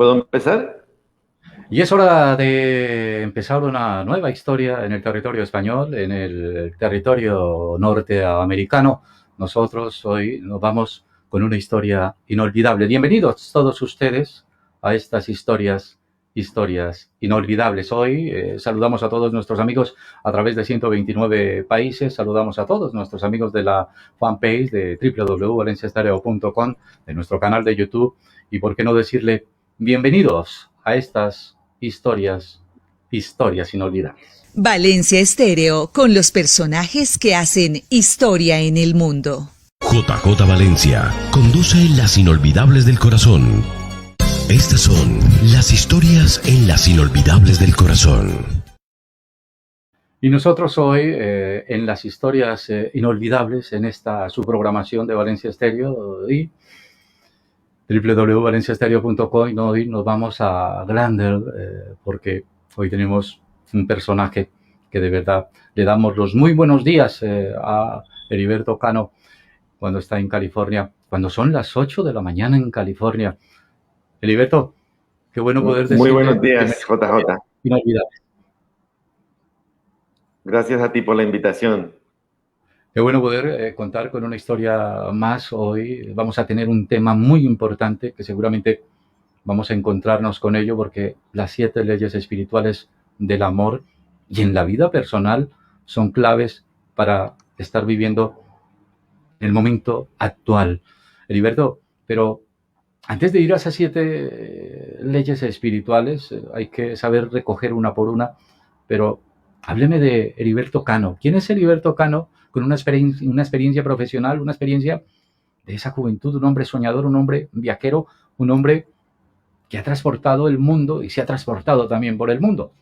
¿Puedo empezar? Y es hora de empezar una nueva historia en el territorio español, en el territorio norteamericano. Nosotros hoy nos vamos con una historia inolvidable. Bienvenidos todos ustedes a estas historias inolvidables. Hoy saludamos a todos nuestros amigos a través de 129 países. Saludamos a todos nuestros amigos de la fanpage de www.valenciastereo.com, de nuestro canal de YouTube. Y por qué no decirle bienvenidos a estas historias inolvidables. Valencia Estéreo, con los personajes que hacen historia en el mundo. JJ Valencia conduce Las Inolvidables del Corazón. Estas son las historias en Las Inolvidables del Corazón. Y nosotros hoy, en las historias inolvidables, en esta su programación de Valencia Estéreo y www.valenciastereo.com, y hoy nos vamos a Glander, porque hoy tenemos un personaje que de verdad le damos los muy buenos días a Heriberto Cano cuando está en California, cuando son las 8 de la mañana en California. Heriberto, qué bueno poder Muy decirle buenos días, JJ. inolvidable. Gracias a ti por la invitación. Qué bueno poder contar con una historia más hoy. Vamos a tener un tema muy importante que seguramente vamos a encontrarnos con ello, porque las 7 leyes espirituales del amor y en la vida personal son claves para estar viviendo el momento actual. Heriberto, pero antes de ir a esas 7 leyes espirituales, hay que saber recoger una por una, pero hábleme de Heriberto Cano. ¿Quién es Heriberto Cano con una experiencia profesional, una experiencia de esa juventud, un hombre soñador, un hombre viajero, un hombre que ha transportado el mundo y se ha transportado también por el mundo?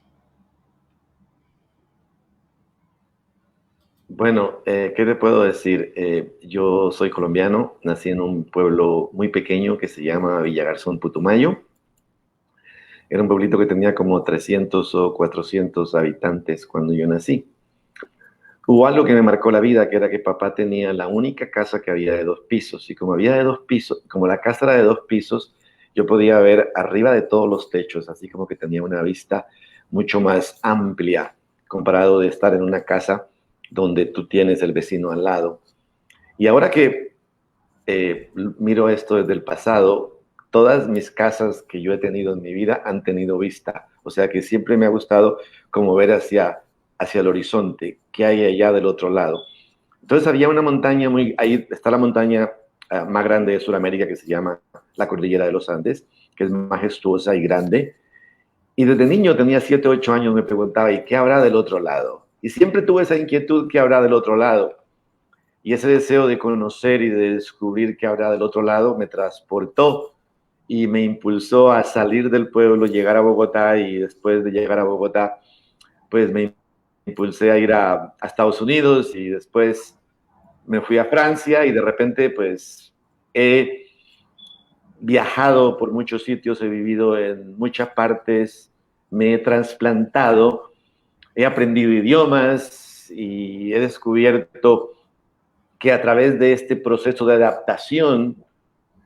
Bueno, ¿qué te puedo decir? Yo soy colombiano, nací en un pueblo muy pequeño que se llama Villagarzón, Putumayo. Era un pueblito que tenía como 300 o 400 habitantes cuando yo nací. Hubo algo que me marcó la vida, que era que papá tenía la única casa que había de 2 pisos. Y como había de 2 pisos, como la casa era de 2 pisos, yo podía ver arriba de todos los techos, así como que tenía una vista mucho más amplia comparado de estar en una casa donde tú tienes el vecino al lado. Y ahora que miro esto desde el pasado, todas mis casas que yo he tenido en mi vida han tenido vista. O sea que siempre me ha gustado como ver hacia el horizonte, qué hay allá del otro lado. Entonces había una montaña ahí está la montaña más grande de Sudamérica, que se llama la Cordillera de los Andes, que es majestuosa y grande. Y desde niño, tenía 7, 8 años, me preguntaba, ¿y qué habrá del otro lado? Y siempre tuve esa inquietud, ¿qué habrá del otro lado? Y ese deseo de conocer y de descubrir qué habrá del otro lado me transportó y me impulsó a salir del pueblo, llegar a Bogotá, y después de llegar a Bogotá, pues me impulsé a ir a Estados Unidos, y después me fui a Francia, y de repente pues he viajado por muchos sitios, he vivido en muchas partes, me he trasplantado, he aprendido idiomas y he descubierto que a través de este proceso de adaptación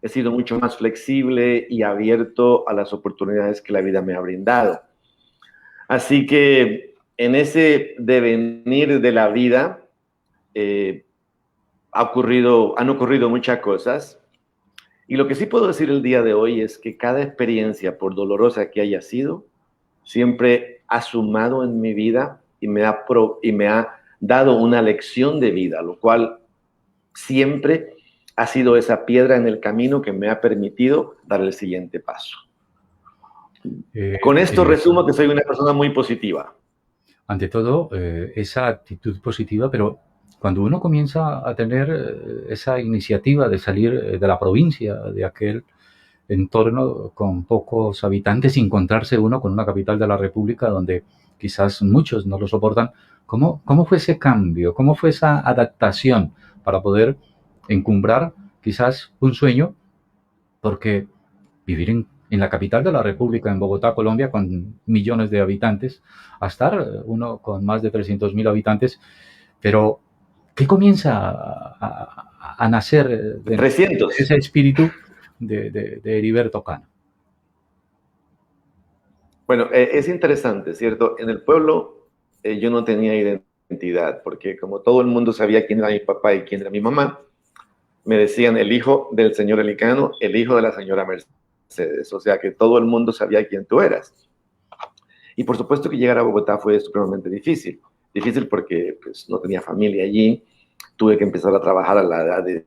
he sido mucho más flexible y abierto a las oportunidades que la vida me ha brindado. Así que en ese devenir de la vida han ocurrido muchas cosas. Y lo que sí puedo decir el día de hoy es que cada experiencia, por dolorosa que haya sido, siempre ha sumado en mi vida y me ha dado una lección de vida, lo cual siempre ha sido esa piedra en el camino que me ha permitido dar el siguiente paso. Con esto resumo que soy una persona muy positiva. Ante todo, esa actitud positiva, pero cuando uno comienza a tener esa iniciativa de salir de la provincia, de aquel entorno con pocos habitantes, y encontrarse uno con una capital de la República donde quizás muchos no lo soportan, ¿cómo fue ese cambio? ¿Cómo fue esa adaptación para poder encumbrar quizás un sueño? Porque vivir en la capital de la República, en Bogotá, Colombia, con millones de habitantes, a estar uno con más de 300.000 habitantes, pero ¿qué comienza a nacer de 300. ese espíritu de Heriberto Cano? Bueno, es interesante, ¿cierto? En el pueblo yo no tenía identidad, porque como todo el mundo sabía quién era mi papá y quién era mi mamá, me decían el hijo del señor Elicano, el hijo de la señora Mercedes, o sea que todo el mundo sabía quién tú eras. Y por supuesto que llegar a Bogotá fue supremamente difícil. Difícil porque pues, no tenía familia allí, tuve que empezar a trabajar a la edad de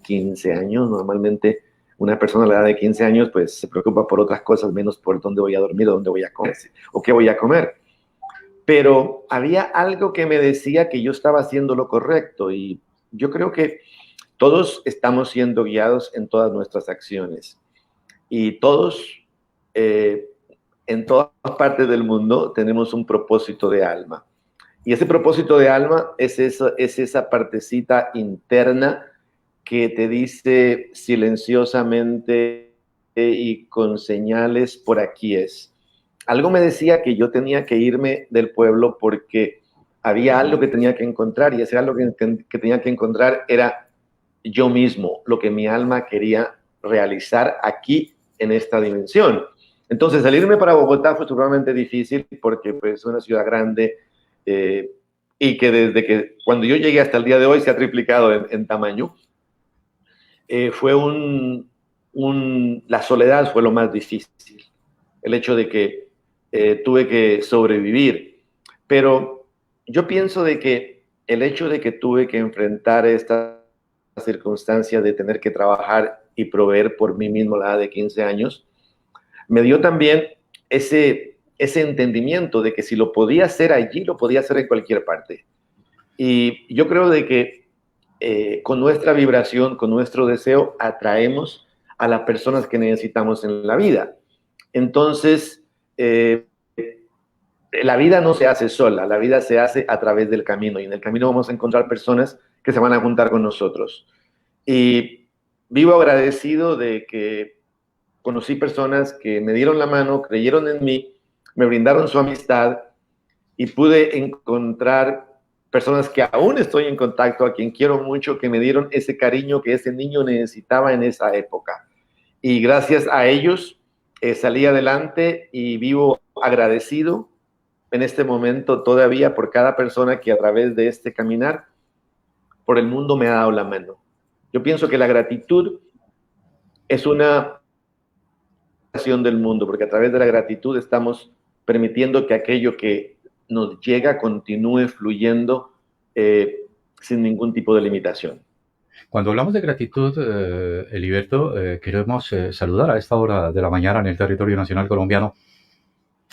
15 años. Normalmente una persona a la edad de 15 años pues se preocupa por otras cosas menos por dónde voy a dormir o dónde voy a comer o qué voy a comer. Pero había algo que me decía que yo estaba haciendo lo correcto y yo creo que todos estamos siendo guiados en todas nuestras acciones y todos en todas partes del mundo tenemos un propósito de alma. Y ese propósito de alma es esa partecita interna que te dice silenciosamente y con señales, por aquí es. Algo me decía que yo tenía que irme del pueblo porque había algo que tenía que encontrar y ese algo que tenía que encontrar era yo mismo, lo que mi alma quería realizar aquí en esta dimensión. Entonces, salirme para Bogotá fue sumamente difícil porque pues, es una ciudad grande y que desde que cuando yo llegué hasta el día de hoy se ha triplicado en tamaño. Fue la soledad fue lo más difícil, el hecho de que tuve que sobrevivir. Pero yo pienso de que el hecho de que tuve que enfrentar esta circunstancia de tener que trabajar y proveer por mí mismo a la edad de 15 años, me dio también ese entendimiento de que si lo podía hacer allí, lo podía hacer en cualquier parte. Y yo creo de que con nuestra vibración, con nuestro deseo, atraemos a las personas que necesitamos en la vida. Entonces, la vida no se hace sola, la vida se hace a través del camino y en el camino vamos a encontrar personas que se van a juntar con nosotros. Y vivo agradecido de que conocí personas que me dieron la mano, creyeron en mí, me brindaron su amistad y pude encontrar personas que aún estoy en contacto, a quien quiero mucho, que me dieron ese cariño que ese niño necesitaba en esa época. Y gracias a ellos salí adelante y vivo agradecido en este momento todavía por cada persona que a través de este caminar por el mundo me ha dado la mano. Yo pienso que la gratitud es una acción del mundo, porque a través de la gratitud estamos permitiendo que aquello que nos llega continúe fluyendo sin ningún tipo de limitación. Cuando hablamos de gratitud, Heriberto, queremos saludar a esta hora de la mañana en el territorio nacional colombiano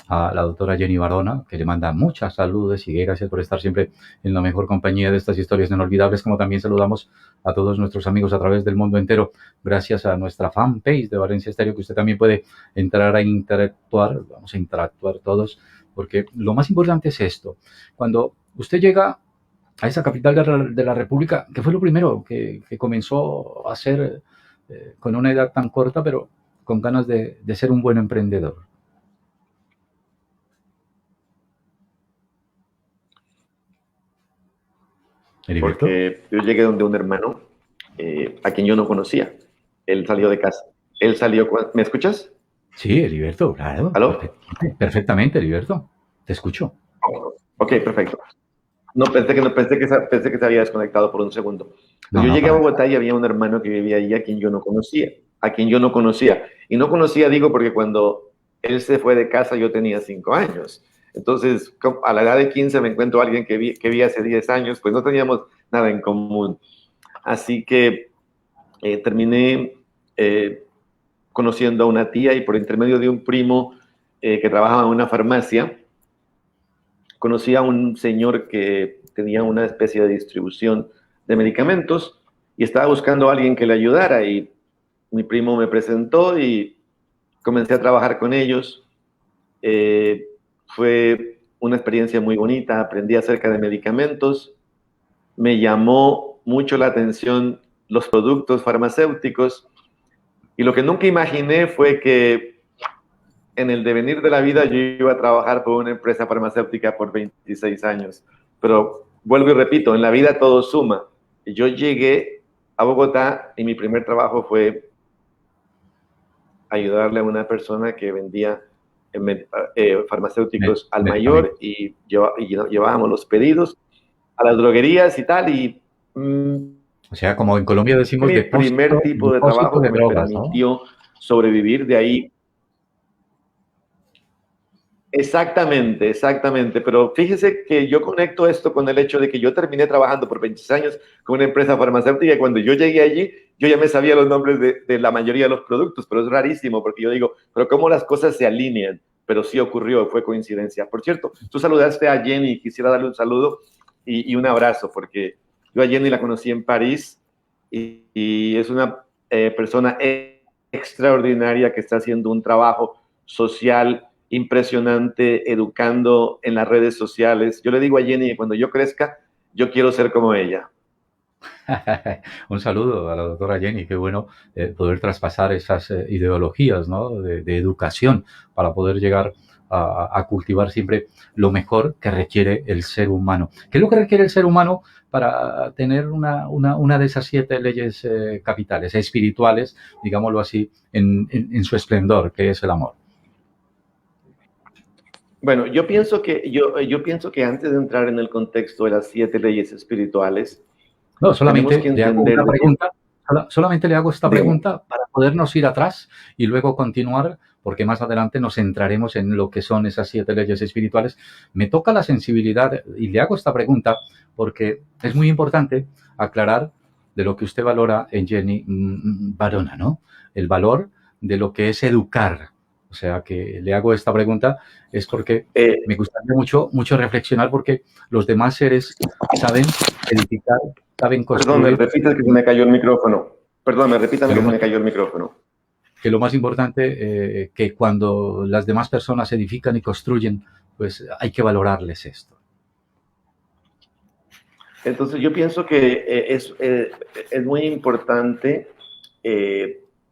a la doctora Jenny Barona, que le manda muchas saludos y gracias por estar siempre en la mejor compañía de estas historias inolvidables, como también saludamos a todos nuestros amigos a través del mundo entero, gracias a nuestra fanpage de Valencia Estéreo, que usted también puede entrar a interactuar, vamos a interactuar todos, porque lo más importante es esto, cuando usted llega a esa capital de la República, que fue lo primero que comenzó a hacer con una edad tan corta, pero con ganas de ser un buen emprendedor. ¿Heriberto? Porque yo llegué donde un hermano a quien yo no conocía. Él salió de casa. Él salió... ¿Me escuchas? Sí, Heriberto, claro. ¿Aló? Perfectamente, Heriberto. Te escucho. Ok, perfecto. No, pensé que se había desconectado por un segundo. Yo llegué a Bogotá y había un hermano que vivía allí a quien yo no conocía. Y no conocía, digo, porque cuando él se fue de casa yo tenía 5 años. Entonces, a la edad de 15 me encuentro a alguien que vi hace 10 años, pues no teníamos nada en común. Así que terminé conociendo a una tía y por intermedio de un primo que trabajaba en una farmacia, conocí a un señor que tenía una especie de distribución de medicamentos y estaba buscando a alguien que le ayudara y mi primo me presentó y comencé a trabajar con ellos. Fue una experiencia muy bonita, aprendí acerca de medicamentos, me llamó mucho la atención los productos farmacéuticos y lo que nunca imaginé fue que en el devenir de la vida yo iba a trabajar por una empresa farmacéutica por 26 años. Pero vuelvo y repito, en la vida todo suma. Yo llegué a Bogotá y mi primer trabajo fue ayudarle a una persona que vendía farmacéuticos al mayor y llevábamos los pedidos a las droguerías y tal. Y o sea, como en Colombia decimos, mi primer tipo de trabajo que me permitió sobrevivir de ahí. Exactamente, exactamente. Pero fíjese que yo conecto esto con el hecho de que yo terminé trabajando por 26 años con una empresa farmacéutica y cuando yo llegué allí, yo ya me sabía los nombres de la mayoría de los productos, pero es rarísimo porque yo digo, pero ¿cómo las cosas se alinean? Pero sí ocurrió, fue coincidencia. Por cierto, tú saludaste a Jenny, quisiera darle un saludo y un abrazo porque yo a Jenny la conocí en París y es una persona extraordinaria que está haciendo un trabajo social impresionante, educando en las redes sociales. Yo le digo a Jenny que cuando yo crezca, yo quiero ser como ella. Un saludo a la doctora Jenny, qué bueno poder traspasar esas ideologías, ¿no? de educación para poder llegar a cultivar siempre lo mejor que requiere el ser humano. ¿Qué es lo que requiere el ser humano para tener una de esas 7 leyes capitales, espirituales, digámoslo así, en su esplendor, que es el amor? Bueno, yo pienso que antes de entrar en el contexto de las 7 leyes espirituales, no, solamente le hago una pregunta, solamente le hago esta pregunta para podernos ir atrás y luego continuar, porque más adelante nos centraremos en lo que son esas 7 leyes espirituales. Me toca la sensibilidad y le hago esta pregunta porque es muy importante aclarar de lo que usted valora en Jenny Barona, ¿no? El valor de lo que es educar. O sea, que le hago esta pregunta es porque me gustaría mucho reflexionar porque los demás seres saben edificar, saben construir. Perdón, me repita que se me cayó el micrófono. Perdón, me repitan que se me cayó el micrófono. Que lo más importante, que cuando las demás personas edifican y construyen, pues hay que valorarles esto. Entonces yo pienso que es muy importante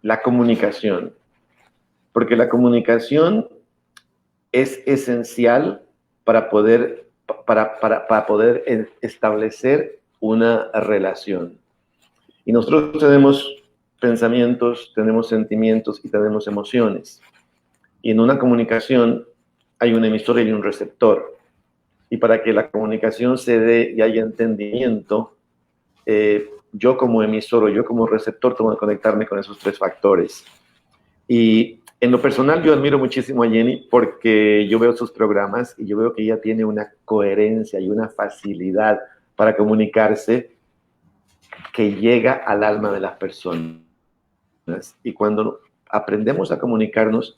la comunicación. Porque la comunicación es esencial para poder establecer una relación. Y nosotros tenemos pensamientos, tenemos sentimientos y tenemos emociones. Y en una comunicación hay un emisor y un receptor. Y para que la comunicación se dé y haya entendimiento, yo como emisor o yo como receptor tengo que conectarme con esos 3 factores. Y en lo personal, yo admiro muchísimo a Jenny porque yo veo sus programas y yo veo que ella tiene una coherencia y una facilidad para comunicarse que llega al alma de las personas. Y cuando aprendemos a comunicarnos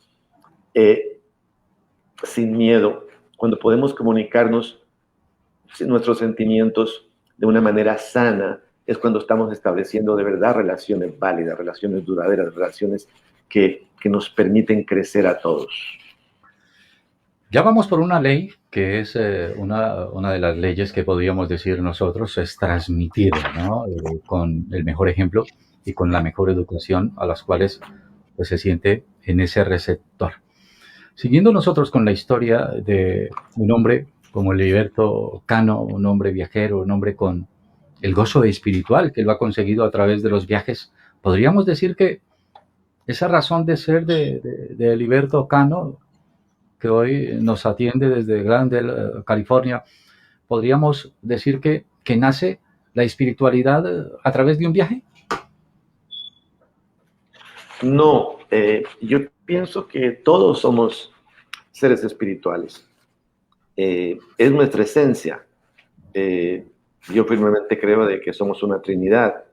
sin miedo, cuando podemos comunicarnos nuestros sentimientos de una manera sana, es cuando estamos estableciendo de verdad relaciones válidas, relaciones duraderas, relaciones que nos permiten crecer a todos. Ya vamos por una ley que es una de las leyes que podríamos decir nosotros es transmitir, ¿no? Con el mejor ejemplo y con la mejor educación a las cuales pues, se siente en ese receptor. Siguiendo nosotros con la historia de un hombre como Heriberto Cano, un hombre viajero, un hombre con el gozo espiritual que lo ha conseguido a través de los viajes, podríamos decir que esa razón de ser de Heriberto Cano, que hoy nos atiende desde Glendale, California, podríamos decir que nace la espiritualidad a través de un viaje. No, yo pienso que todos somos seres espirituales. Es nuestra esencia. Yo firmemente creo de que somos una Trinidad.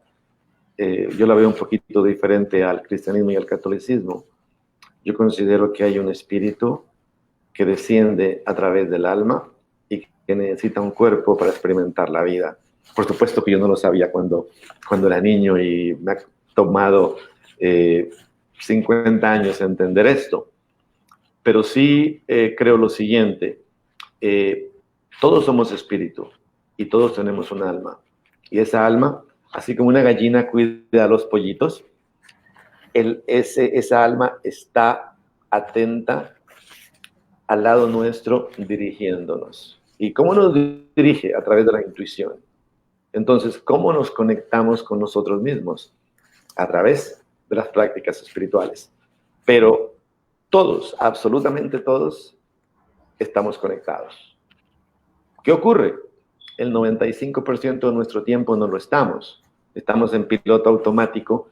Yo la veo un poquito diferente al cristianismo y al catolicismo. Yo considero que hay un espíritu que desciende a través del alma y que necesita un cuerpo para experimentar la vida. Por supuesto que yo no lo sabía cuando era niño y me ha tomado 50 años entender esto. Pero sí creo lo siguiente, todos somos espíritu y todos tenemos un alma. Y esa alma, así como una gallina cuida a los pollitos, esa alma está atenta al lado nuestro dirigiéndonos. ¿Y cómo nos dirige? A través de la intuición. Entonces, ¿cómo nos conectamos con nosotros mismos? A través de las prácticas espirituales. Pero Todos, absolutamente todos, estamos conectados. ¿Qué ocurre? El 95% de nuestro tiempo no lo estamos. Estamos en piloto automático,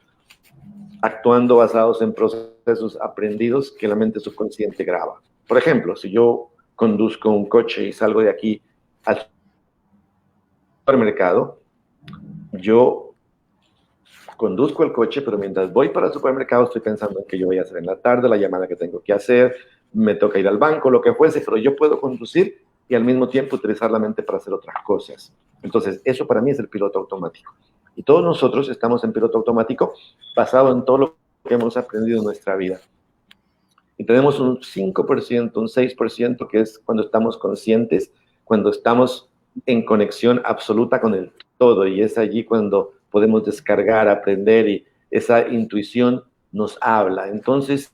actuando basados en procesos aprendidos que la mente subconsciente graba. Por ejemplo, si yo conduzco un coche y salgo de aquí al supermercado, yo conduzco el coche, pero mientras voy para el supermercado estoy pensando en qué yo voy a hacer en la tarde, la llamada que tengo que hacer, me toca ir al banco, lo que fuese, pero yo puedo conducir y al mismo tiempo utilizar la mente para hacer otras cosas. Entonces, eso para mí es el piloto automático. Y todos nosotros estamos en piloto automático basado en todo lo que hemos aprendido en nuestra vida. Y tenemos un 5%, un 6% que es cuando estamos conscientes, cuando estamos en conexión absoluta con el todo. Y es allí cuando podemos descargar, aprender y esa intuición nos habla. Entonces,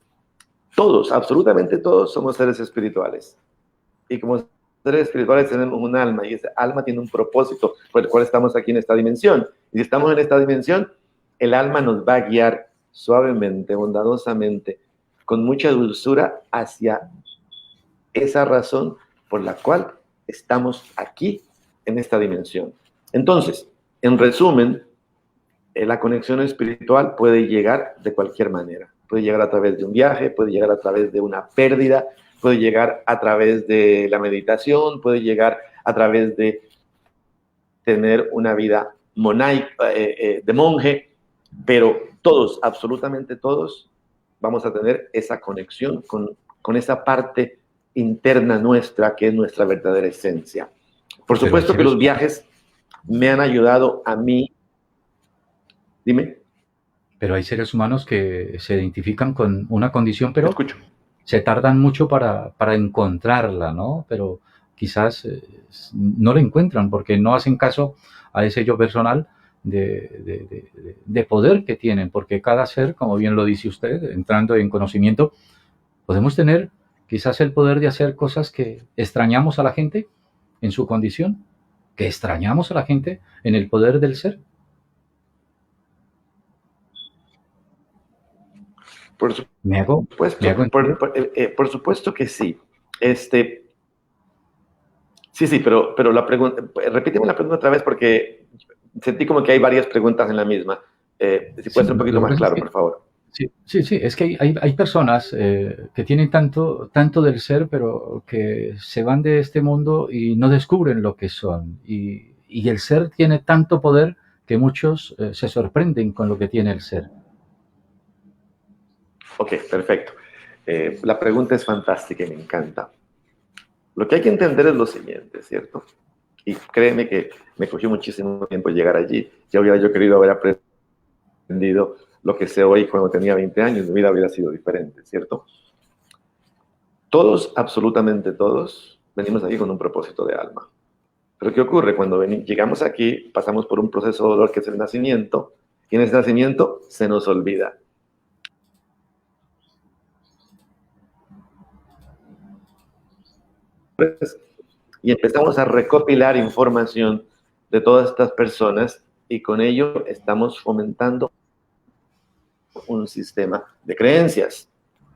todos, absolutamente todos somos seres espirituales. Y como seres espirituales tenemos un alma y ese alma tiene un propósito por el cual estamos aquí en esta dimensión. Y si estamos en esta dimensión, el alma nos va a guiar suavemente, bondadosamente, con mucha dulzura hacia esa razón por la cual estamos aquí en esta dimensión. Entonces, en resumen, la conexión espiritual puede llegar de cualquier manera. Puede llegar a través de un viaje, puede llegar a través de una pérdida, puede llegar a través de la meditación, puede llegar a través de tener una vida de monje, pero todos, absolutamente todos, vamos a tener esa conexión con esa parte interna nuestra que es nuestra verdadera esencia. Por supuesto que los viajes me han ayudado a mí. Dime. Pero hay seres humanos que se identifican con una condición, pero Escucho. se tardan mucho para encontrarla, ¿no? Pero quizás no la encuentran porque no hacen caso a ese yo personal de poder que tienen, porque cada ser, como bien lo dice usted, entrando en conocimiento, podemos tener quizás el poder de hacer cosas que extrañamos a la gente en su condición, que extrañamos a la gente en el poder del ser. Por supuesto que sí. Sí, pero la pregunta, repíteme la pregunta otra vez porque sentí como que hay varias preguntas en la misma. Si puedes ser un poquito más claro, por favor. Sí, es que hay personas que tienen tanto del ser, pero que se van de este mundo y no descubren lo que son. Y el ser tiene tanto poder que muchos se sorprenden con lo que tiene el ser. Ok, perfecto. La pregunta es fantástica y me encanta. Lo que hay que entender es lo siguiente, ¿cierto? Y créeme que me cogió muchísimo tiempo llegar allí. Ya hubiera yo querido haber aprendido lo que sé hoy cuando tenía 20 años. Mi vida hubiera sido diferente, ¿cierto? Todos, absolutamente todos, venimos aquí con un propósito de alma. Pero ¿qué ocurre? Cuando llegamos aquí, pasamos por un proceso de dolor que es el nacimiento, y en ese nacimiento se nos olvida. Y empezamos a recopilar información de todas estas personas y con ello estamos fomentando un sistema de creencias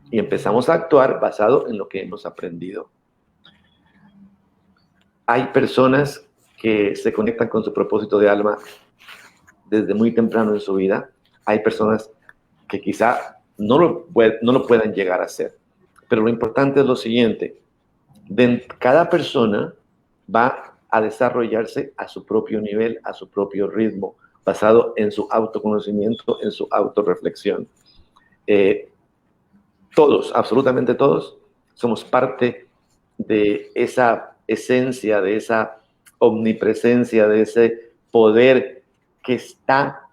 y empezamos a actuar basado en lo que hemos aprendido. Hay personas que se conectan con su propósito de alma desde muy temprano en su vida. Hay personas que quizá no lo puedan llegar a hacer. Pero lo importante es lo siguiente. Cada persona va a desarrollarse a su propio nivel, a su propio ritmo, basado en su autoconocimiento, en su autorreflexión. Todos, absolutamente todos, somos parte de esa esencia, de esa omnipresencia, de ese poder que está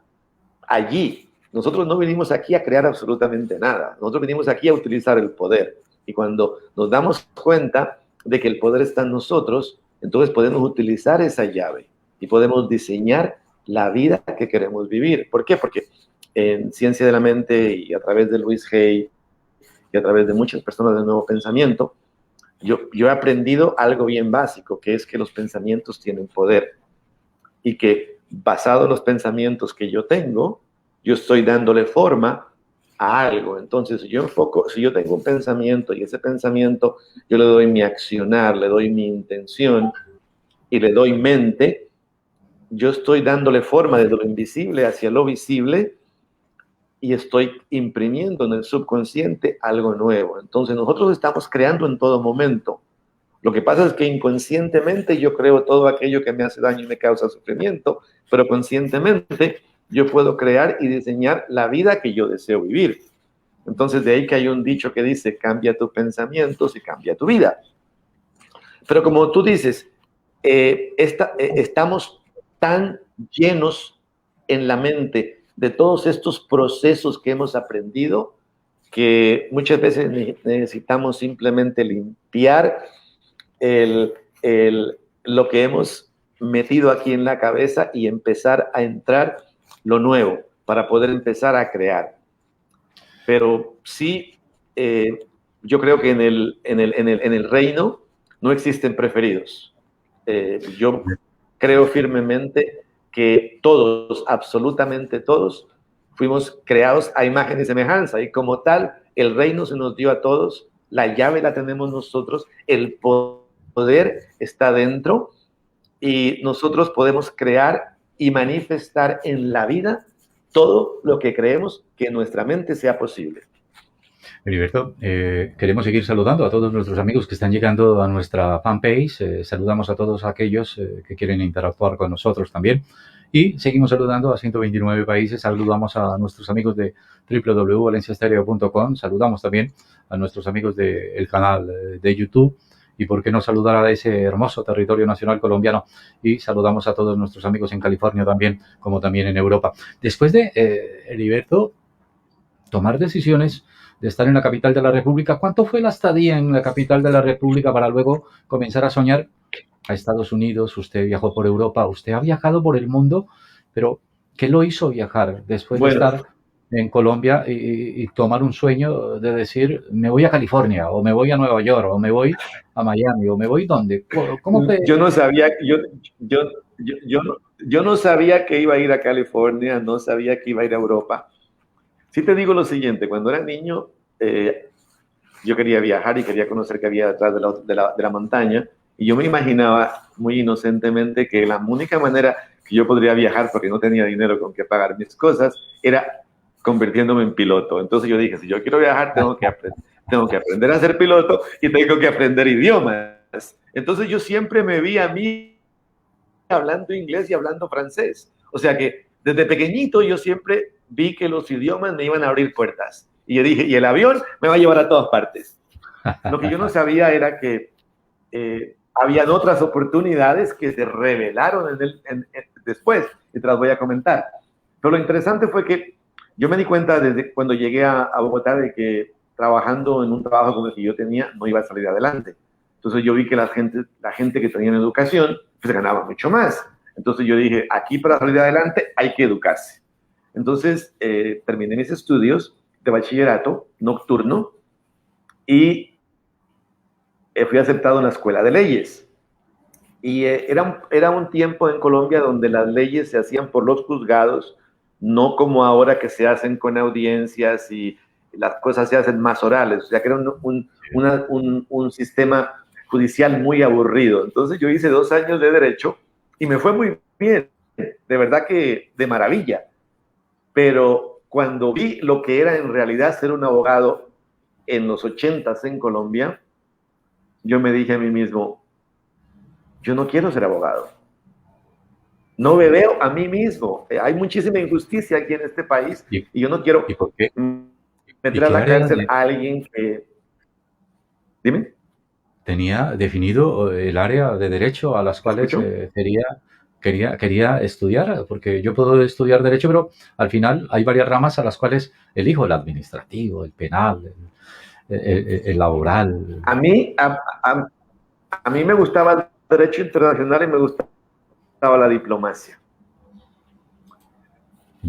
allí. Nosotros no vinimos aquí a crear absolutamente nada. Nosotros vinimos aquí a utilizar el poder. Y cuando nos damos cuenta de que el poder está en nosotros, entonces podemos utilizar esa llave y podemos diseñar la vida que queremos vivir. ¿Por qué? Porque en Ciencia de la Mente y a través de Louise Hay y a través de muchas personas del Nuevo Pensamiento, yo he aprendido algo bien básico, que es que los pensamientos tienen poder y que basado en los pensamientos que yo tengo, yo estoy dándole forma a algo. Entonces, si yo tengo un pensamiento y ese pensamiento yo le doy mi accionar, le doy mi intención y le doy mente, yo estoy dándole forma desde lo invisible hacia lo visible y estoy imprimiendo en el subconsciente algo nuevo. Entonces, nosotros estamos creando en todo momento. Lo que pasa es que inconscientemente yo creo todo aquello que me hace daño y me causa sufrimiento, pero conscientemente yo puedo crear y diseñar la vida que yo deseo vivir. Entonces, de ahí que hay un dicho que dice, cambia tus pensamientos y cambia tu vida. Pero como tú dices, estamos tan llenos en la mente de todos estos procesos que hemos aprendido que muchas veces necesitamos simplemente limpiar lo que hemos metido aquí en la cabeza y empezar a entrar lo nuevo para poder empezar a crear. Pero sí, yo creo que en el reino no existen preferidos. Yo creo firmemente que todos, absolutamente todos, fuimos creados a imagen y semejanza y como tal, el reino se nos dio a todos, la llave la tenemos nosotros, el poder está dentro y nosotros podemos crear y manifestar en la vida todo lo que creemos que en nuestra mente sea posible. Heriberto, queremos seguir saludando a todos nuestros amigos que están llegando a nuestra fanpage. Saludamos a todos aquellos que quieren interactuar con nosotros también. Y seguimos saludando a 129 países. Saludamos a nuestros amigos de www.valenciastereo.com. Saludamos también a nuestros amigos del canal de YouTube. Y por qué no saludar a ese hermoso territorio nacional colombiano. Y saludamos a todos nuestros amigos en California también, como también en Europa. Después de, Heriberto, tomar decisiones de estar en la capital de la República, ¿cuánto fue la estadía en la capital de la República para luego comenzar a soñar a Estados Unidos? Usted viajó por Europa, usted ha viajado por el mundo, pero ¿qué lo hizo viajar después de estar en Colombia y tomar un sueño de decir, me voy a California, o me voy a Nueva York, o me voy a Miami, o me voy dónde? ¿Cómo fue? Yo no sabía, yo no sabía que iba a ir a California, no sabía que iba a ir a Europa. Sí te digo lo siguiente, cuando era niño, yo quería viajar y quería conocer qué había detrás de la montaña, y yo me imaginaba muy inocentemente que la única manera que yo podría viajar, porque no tenía dinero con que pagar mis cosas, era convirtiéndome en piloto. Entonces yo dije, si yo quiero viajar, tengo que aprender a ser piloto y tengo que aprender idiomas. Entonces yo siempre me vi a mí hablando inglés y hablando francés. O sea que desde pequeñito yo siempre vi que los idiomas me iban a abrir puertas. Y yo dije, y el avión me va a llevar a todas partes. Lo que yo no sabía era que habían otras oportunidades que se revelaron después, y te las voy a comentar. Pero lo interesante fue que yo me di cuenta desde cuando llegué a Bogotá de que trabajando en un trabajo como el que yo tenía no iba a salir adelante. Entonces yo vi que la gente que tenía educación pues ganaba mucho más. Entonces yo dije, aquí para salir adelante hay que educarse. Entonces terminé mis estudios de bachillerato nocturno y fui aceptado en la escuela de leyes. Y era un tiempo en Colombia donde las leyes se hacían por los juzgados, no como ahora que se hacen con audiencias y las cosas se hacen más orales. O sea que era un sistema judicial muy aburrido. Entonces yo hice 2 años de derecho y me fue muy bien, de verdad que de maravilla. Pero cuando vi lo que era en realidad ser un abogado en los 80s en Colombia, yo me dije a mí mismo, yo no quiero ser abogado. No me veo a mí mismo. Hay muchísima injusticia aquí en este país y yo no quiero meter a la cárcel a alguien que... Dime. Tenía definido el área de derecho a las cuales quería estudiar, porque yo puedo estudiar derecho, pero al final hay varias ramas a las cuales elijo: el administrativo, el penal, el laboral. A mí me gustaba el derecho internacional y me gustaba la diplomacia.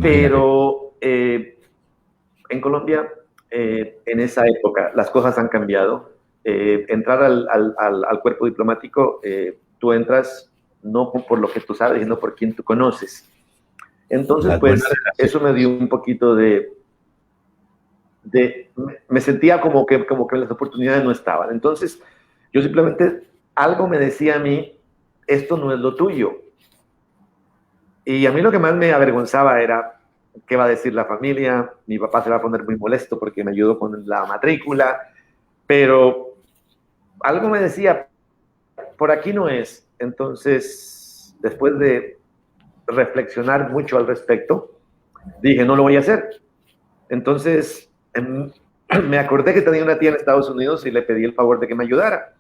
Pero en Colombia, en esa época, las cosas han cambiado. Entrar al cuerpo diplomático, tú entras no por lo que tú sabes, sino por quien tú conoces. Entonces, pues, eso me dio un poquito de me sentía como que las oportunidades no estaban. Entonces, yo simplemente, algo me decía a mí, esto no es lo tuyo. Y a mí lo que más me avergonzaba era, ¿qué va a decir la familia? Mi papá se va a poner muy molesto porque me ayudó con la matrícula, pero algo me decía, por aquí no es. Entonces, después de reflexionar mucho al respecto, dije, no lo voy a hacer. Entonces, me acordé que tenía una tía en Estados Unidos y le pedí el favor de que me ayudara.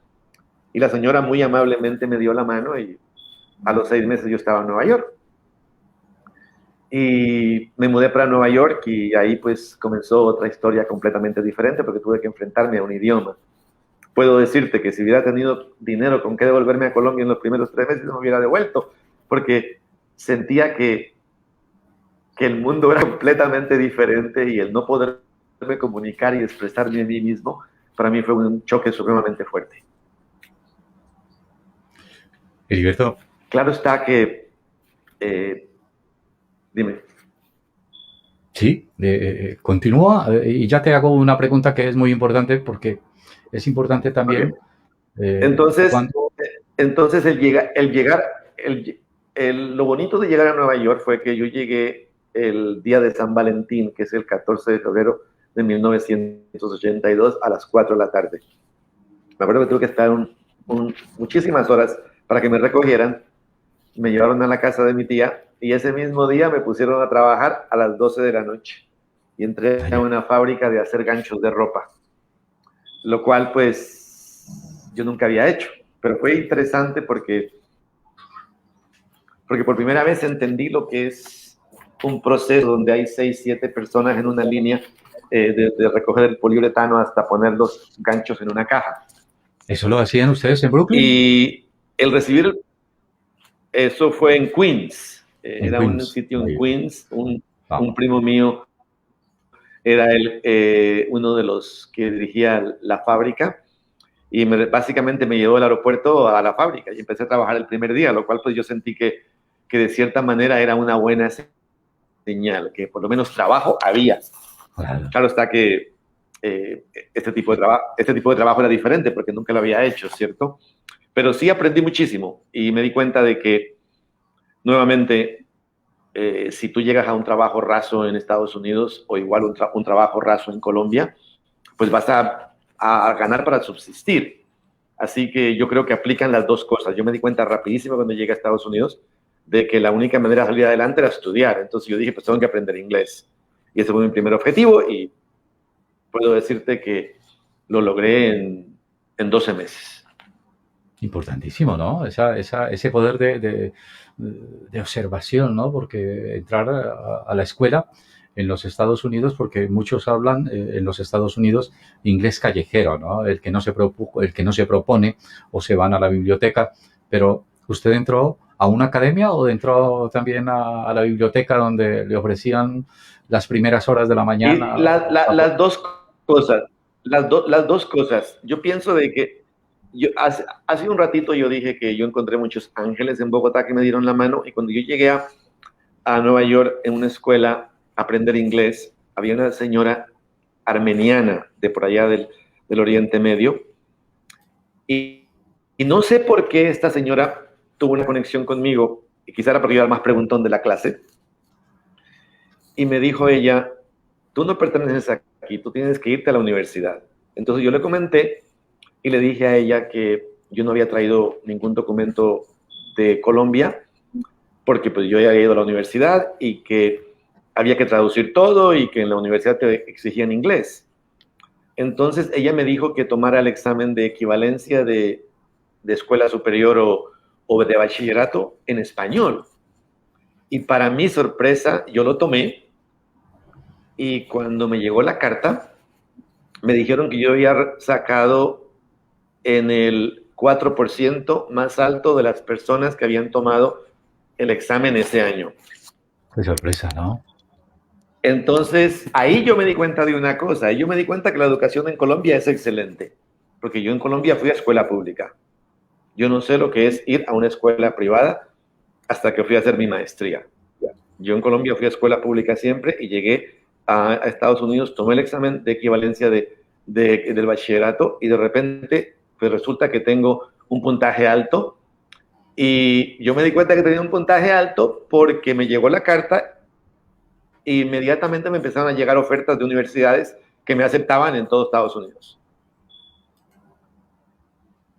Y la señora muy amablemente me dio la mano y a los 6 meses yo estaba en Nueva York. Y me mudé para Nueva York y ahí pues comenzó otra historia completamente diferente porque tuve que enfrentarme a un idioma. Puedo decirte que si hubiera tenido dinero con qué devolverme a Colombia en los primeros 3 meses, me hubiera devuelto, porque sentía que el mundo era completamente diferente y el no poderme comunicar y expresarme a mí mismo, para mí fue un choque supremamente fuerte. Heriberto. Claro está que... dime. Sí, continúa y ya te hago una pregunta que es muy importante porque es importante también. Okay. Entonces lo bonito de llegar a Nueva York fue que yo llegué el día de San Valentín, que es el 14 de febrero de 1982 a las 4 de la tarde. Me acuerdo que tuve que estar muchísimas horas para que me recogieran. Me llevaron a la casa de mi tía y ese mismo día me pusieron a trabajar a las 12 de la noche y entré a una fábrica de hacer ganchos de ropa, lo cual pues yo nunca había hecho, pero fue interesante porque por primera vez entendí lo que es un proceso donde hay 6, 7 personas en una línea de recoger el poliuretano hasta poner los ganchos en una caja. ¿Eso lo hacían ustedes en Brooklyn? Y el recibir... Eso fue en Queens. Era Queens. Un sitio en Queens. Un primo mío era uno de los que dirigía la fábrica y básicamente me llevó al aeropuerto a la fábrica y empecé a trabajar el primer día, lo cual pues yo sentí que de cierta manera era una buena señal, que por lo menos trabajo había. Claro está que este tipo de trabajo era diferente porque nunca lo había hecho, ¿cierto? Pero sí aprendí muchísimo y me di cuenta de que, nuevamente, si tú llegas a un trabajo raso en Estados Unidos o igual un trabajo raso en Colombia, pues vas a ganar para subsistir. Así que yo creo que aplican las dos cosas. Yo me di cuenta rapidísimo cuando llegué a Estados Unidos de que la única manera de salir adelante era estudiar. Entonces yo dije, pues tengo que aprender inglés. Y ese fue mi primer objetivo y puedo decirte que lo logré en 12 meses. Importantísimo, ¿no? Ese poder de observación, ¿no? Porque entrar a la escuela en los Estados Unidos, porque muchos hablan en los Estados Unidos inglés callejero, ¿no? El que no se propone o se van a la biblioteca. Pero ¿usted entró a una academia o entró también a la biblioteca donde le ofrecían las primeras horas de la mañana? Las dos cosas. Las dos cosas. Yo pienso de que hace un ratito yo dije que yo encontré muchos ángeles en Bogotá que me dieron la mano y cuando yo llegué a Nueva York en una escuela a aprender inglés, había una señora armeniana de por allá del Oriente Medio y no sé por qué esta señora tuvo una conexión conmigo y quizá era porque yo era el más preguntón de la clase y me dijo ella, tú no perteneces aquí, tú tienes que irte a la universidad. Entonces yo le comenté y le dije a ella que yo no había traído ningún documento de Colombia porque pues yo ya había ido a la universidad y que había que traducir todo y que en la universidad te exigían inglés. Entonces ella me dijo que tomara el examen de equivalencia de escuela superior o de bachillerato en español. Y para mi sorpresa, yo lo tomé y cuando me llegó la carta, me dijeron que yo había sacado en el 4% más alto de las personas que habían tomado el examen ese año. Qué sorpresa, ¿no? Entonces, ahí yo me di cuenta de una cosa. Yo me di cuenta que la educación en Colombia es excelente, porque yo en Colombia fui a escuela pública. Yo no sé lo que es ir a una escuela privada hasta que fui a hacer mi maestría. Yo en Colombia fui a escuela pública siempre y llegué a Estados Unidos, tomé el examen de equivalencia del bachillerato y de repente pues resulta que tengo un puntaje alto y yo me di cuenta que tenía un puntaje alto porque me llegó la carta e inmediatamente me empezaron a llegar ofertas de universidades que me aceptaban en todo Estados Unidos.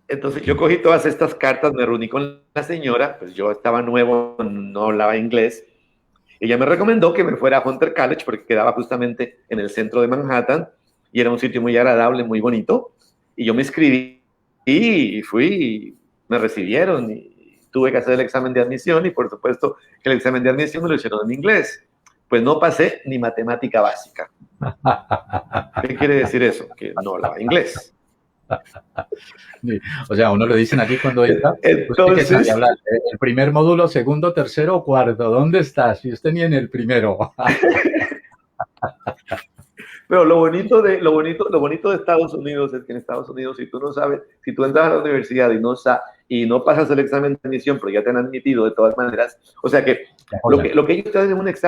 Entonces yo cogí todas estas cartas, me reuní con la señora, pues yo estaba nuevo, no hablaba inglés. Ella me recomendó que me fuera a Hunter College porque quedaba justamente en el centro de Manhattan y era un sitio muy agradable, muy bonito. Y yo me inscribí y fui, me recibieron y tuve que hacer el examen de admisión y por supuesto que el examen de admisión me lo hicieron en inglés. Pues no pasé ni matemática básica. ¿Qué quiere decir eso? Que no hablaba inglés. O sea, a uno le dicen aquí cuando entra, entonces, ¿usted qué sabe hablar? ¿El primer módulo, segundo, tercero o cuarto? ¿Dónde está? Si usted ni en el primero. Pero lo bonito de Estados Unidos es que en Estados Unidos, si tú no sabes, si tú entras a la universidad y no pasas el examen de admisión, pero ya te han admitido de todas maneras, o sea que lo que ellos te hacen es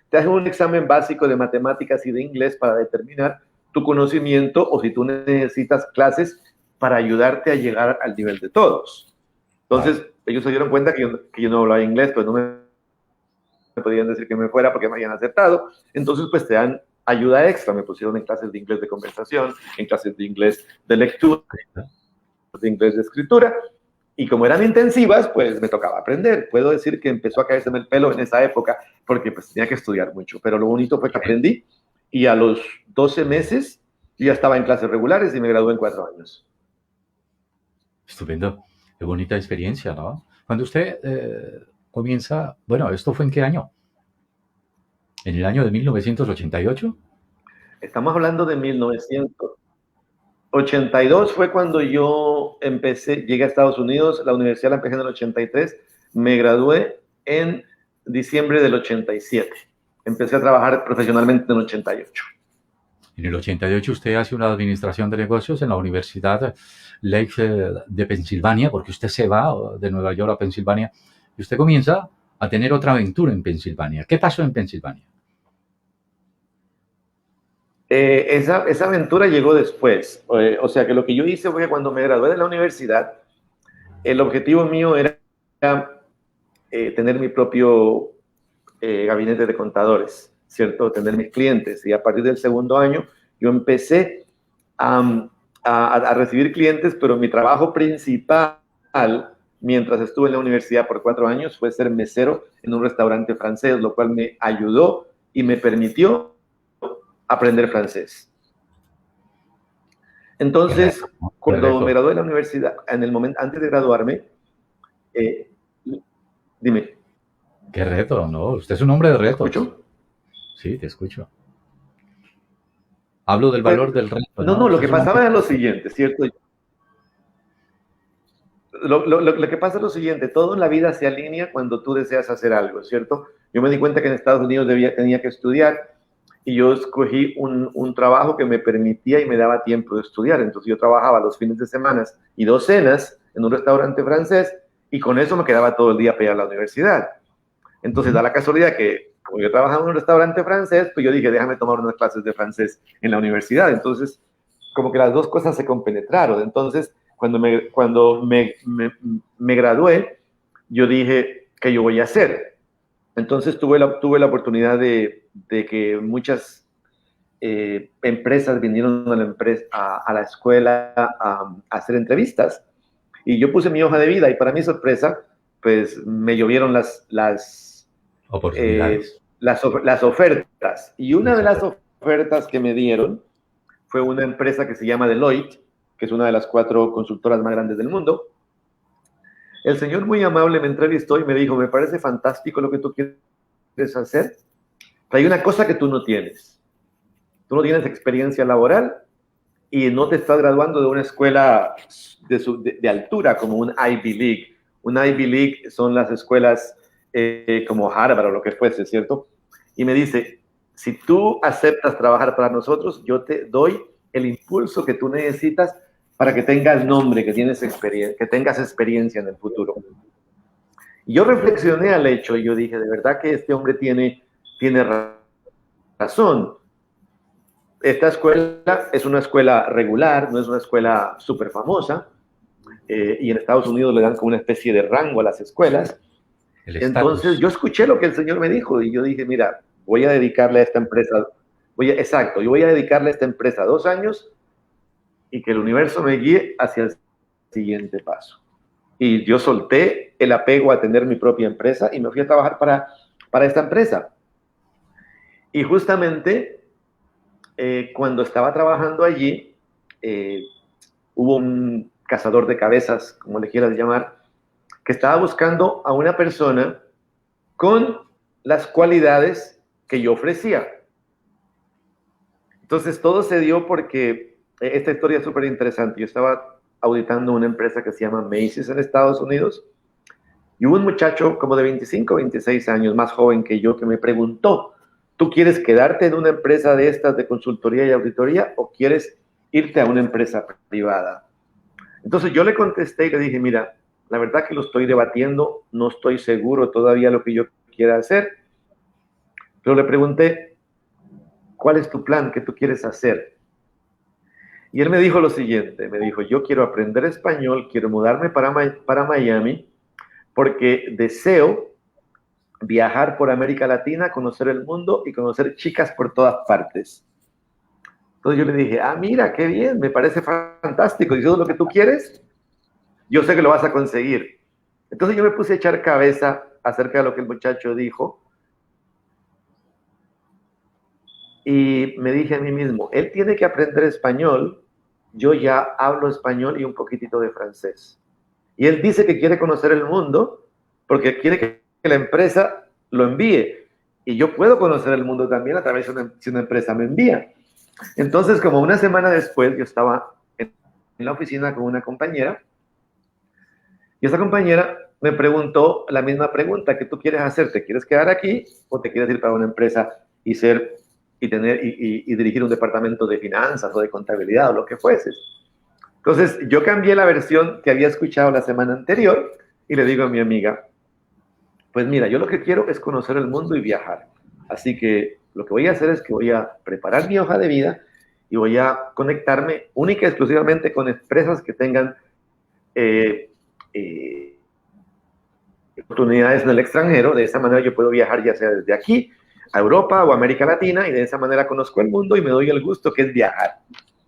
te hacen un examen básico de matemáticas y de inglés para determinar tu conocimiento o si tú necesitas clases para ayudarte a llegar al nivel de todos. Entonces, ellos se dieron cuenta que yo no hablaba inglés, pues no me podían decir que me fuera porque me habían aceptado. Entonces, pues te dan ayuda extra. Me pusieron en clases de inglés de conversación, en clases de inglés de lectura, de inglés de escritura. Y como eran intensivas, pues me tocaba aprender. Puedo decir que empezó a caérseme el pelo en esa época porque pues tenía que estudiar mucho. Pero lo bonito fue que aprendí y a los 12 meses ya estaba en clases regulares y me gradué en 4 años. Estupendo. Qué bonita experiencia, ¿no? Cuando usted comienza, bueno, ¿esto fue en qué año? ¿En el año de 1988? Estamos hablando de 1982 fue cuando yo llegué a Estados Unidos, la universidad la empecé en el 83, me gradué en diciembre del 87. Empecé a trabajar profesionalmente en el 88. En el 88 usted hace una administración de negocios en la Universidad Lake de Pensilvania, porque usted se va de Nueva York a Pensilvania y usted comienza a tener otra aventura en Pensilvania. ¿Qué pasó en Pensilvania? Esa aventura llegó después. O sea que lo que yo hice fue que cuando me gradué de la universidad, el objetivo mío era tener mi propio gabinete de contadores, ¿cierto? Tener mis clientes. Y a partir del segundo año yo empecé a recibir clientes, pero mi trabajo principal, mientras estuve en la universidad por 4 años, fue ser mesero en un restaurante francés, lo cual me ayudó y me permitió aprender francés. Entonces, cuando me gradué de la universidad, en el momento antes de graduarme, dime. Qué reto, ¿no? Usted es un hombre de retos. ¿Me escucho? Sí, te escucho. Hablo del valor del reto. No, lo que pasaba era lo siguiente, ¿cierto? Lo que pasa es lo siguiente, todo en la vida se alinea cuando tú deseas hacer algo, ¿cierto? Yo me di cuenta que en Estados Unidos tenía que estudiar y yo escogí un trabajo que me permitía y me daba tiempo de estudiar. Entonces yo trabajaba los fines de semana y 2 cenas en un restaurante francés y con eso me quedaba todo el día para ir a la universidad. Entonces da la casualidad que como yo trabajaba en un restaurante francés, pues yo dije, déjame tomar unas clases de francés en la universidad. Entonces, como que las dos cosas se compenetraron. Entonces, cuando me gradué, yo dije, ¿qué yo voy a hacer? Entonces tuve la oportunidad de que muchas empresas vinieron a la escuela a hacer entrevistas. Y yo puse mi hoja de vida y para mi sorpresa, pues me llovieron las ofertas. Y una de las ofertas que me dieron fue una empresa que se llama Deloitte, que es una de las 4 consultoras más grandes del mundo. El señor muy amable me entrevistó y me dijo, me parece fantástico lo que tú quieres hacer, pero hay una cosa que tú no tienes. Tú no tienes experiencia laboral y no te estás graduando de una escuela de altura como un Ivy League. Un Ivy League son las escuelas como Harvard o lo que fuese, ¿cierto? Y me dice, si tú aceptas trabajar para nosotros, yo te doy el impulso que tú necesitas para que tengas nombre, que tengas experiencia en el futuro. Y yo reflexioné al hecho y yo dije, de verdad que este hombre tiene razón. Esta escuela es una escuela regular, no es una escuela súper famosa, y en Estados Unidos le dan como una especie de rango a las escuelas. Entonces yo escuché lo que el Señor me dijo y yo dije, mira, voy a dedicarle a esta empresa, yo voy a dedicarle a esta empresa 2 años y que el universo me guíe hacia el siguiente paso. Y yo solté el apego a tener mi propia empresa y me fui a trabajar para esta empresa. Y justamente cuando estaba trabajando allí, hubo un cazador de cabezas, como le quieras llamar, que estaba buscando a una persona con las cualidades que yo ofrecía. Entonces todo se dio porque esta historia es súper interesante. Yo estaba auditando una empresa que se llama Macy's en Estados Unidos y hubo un muchacho como de 25, 26 años, más joven que yo, que me preguntó, ¿tú quieres quedarte en una empresa de estas de consultoría y auditoría o quieres irte a una empresa privada? Entonces yo le contesté y le dije, mira, la verdad que lo estoy debatiendo, no estoy seguro todavía lo que yo quiera hacer, pero le pregunté, ¿cuál es tu plan? ¿Qué tú quieres hacer? Y él me dijo lo siguiente, me dijo, yo quiero aprender español, quiero mudarme para Miami, porque deseo viajar por América Latina, conocer el mundo y conocer chicas por todas partes. Entonces yo le dije, mira, qué bien, me parece fantástico, y si eso es lo que tú quieres, yo sé que lo vas a conseguir. Entonces yo me puse a echar cabeza acerca de lo que el muchacho dijo y me dije a mí mismo, él tiene que aprender español, yo ya hablo español y un poquitito de francés. Y él dice que quiere conocer el mundo porque quiere que la empresa lo envíe. Y yo puedo conocer el mundo también a través de si una empresa me envía. Entonces, como una semana después, yo estaba en la oficina con una compañera y esa compañera me preguntó la misma pregunta que tú quieres hacer. ¿Te quieres quedar aquí o te quieres ir para una empresa y dirigir un departamento de finanzas o de contabilidad o lo que fueses? Entonces, yo cambié la versión que había escuchado la semana anterior y le digo a mi amiga, pues mira, yo lo que quiero es conocer el mundo y viajar. Así que lo que voy a hacer es que voy a preparar mi hoja de vida y voy a conectarme única y exclusivamente con empresas que tengan oportunidades en el extranjero. De esa manera yo puedo viajar ya sea desde aquí a Europa o América Latina y de esa manera conozco el mundo y me doy el gusto que es viajar.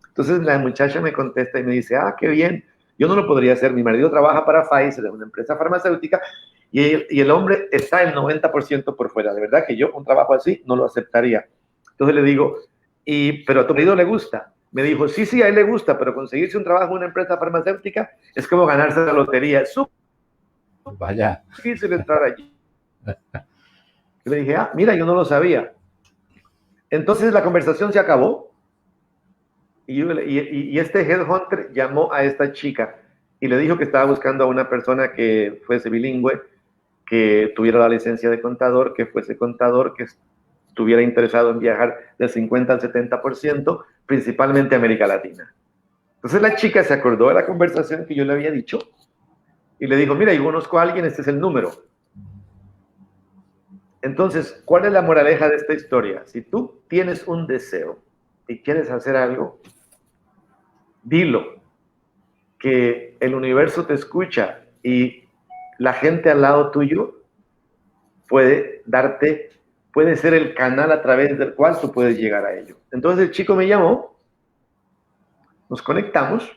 Entonces la muchacha me contesta y me dice, qué bien, yo no lo podría hacer, mi marido trabaja para Pfizer, es una empresa farmacéutica, y el hombre está el 90% por fuera, de verdad que yo un trabajo así no lo aceptaría. Entonces le digo, pero a tu marido le gusta. Me dijo, sí, a él le gusta, pero conseguirse un trabajo en una empresa farmacéutica es como ganarse la lotería, es súper difícil entrar allí. Yo le dije, mira, yo no lo sabía. Entonces la conversación se acabó y este headhunter llamó a esta chica y le dijo que estaba buscando a una persona que fuese bilingüe, que tuviera la licencia de contador, que fuese contador, que estuviera interesado en viajar del 50 al 70%, principalmente a América Latina. Entonces la chica se acordó de la conversación que yo le había dicho y le dijo, mira, yo conozco a alguien, este es el número. Entonces, ¿cuál es la moraleja de esta historia? Si tú tienes un deseo y quieres hacer algo, dilo, que el universo te escucha y la gente al lado tuyo puede ser el canal a través del cual tú puedes llegar a ello. Entonces el chico me llamó, nos conectamos,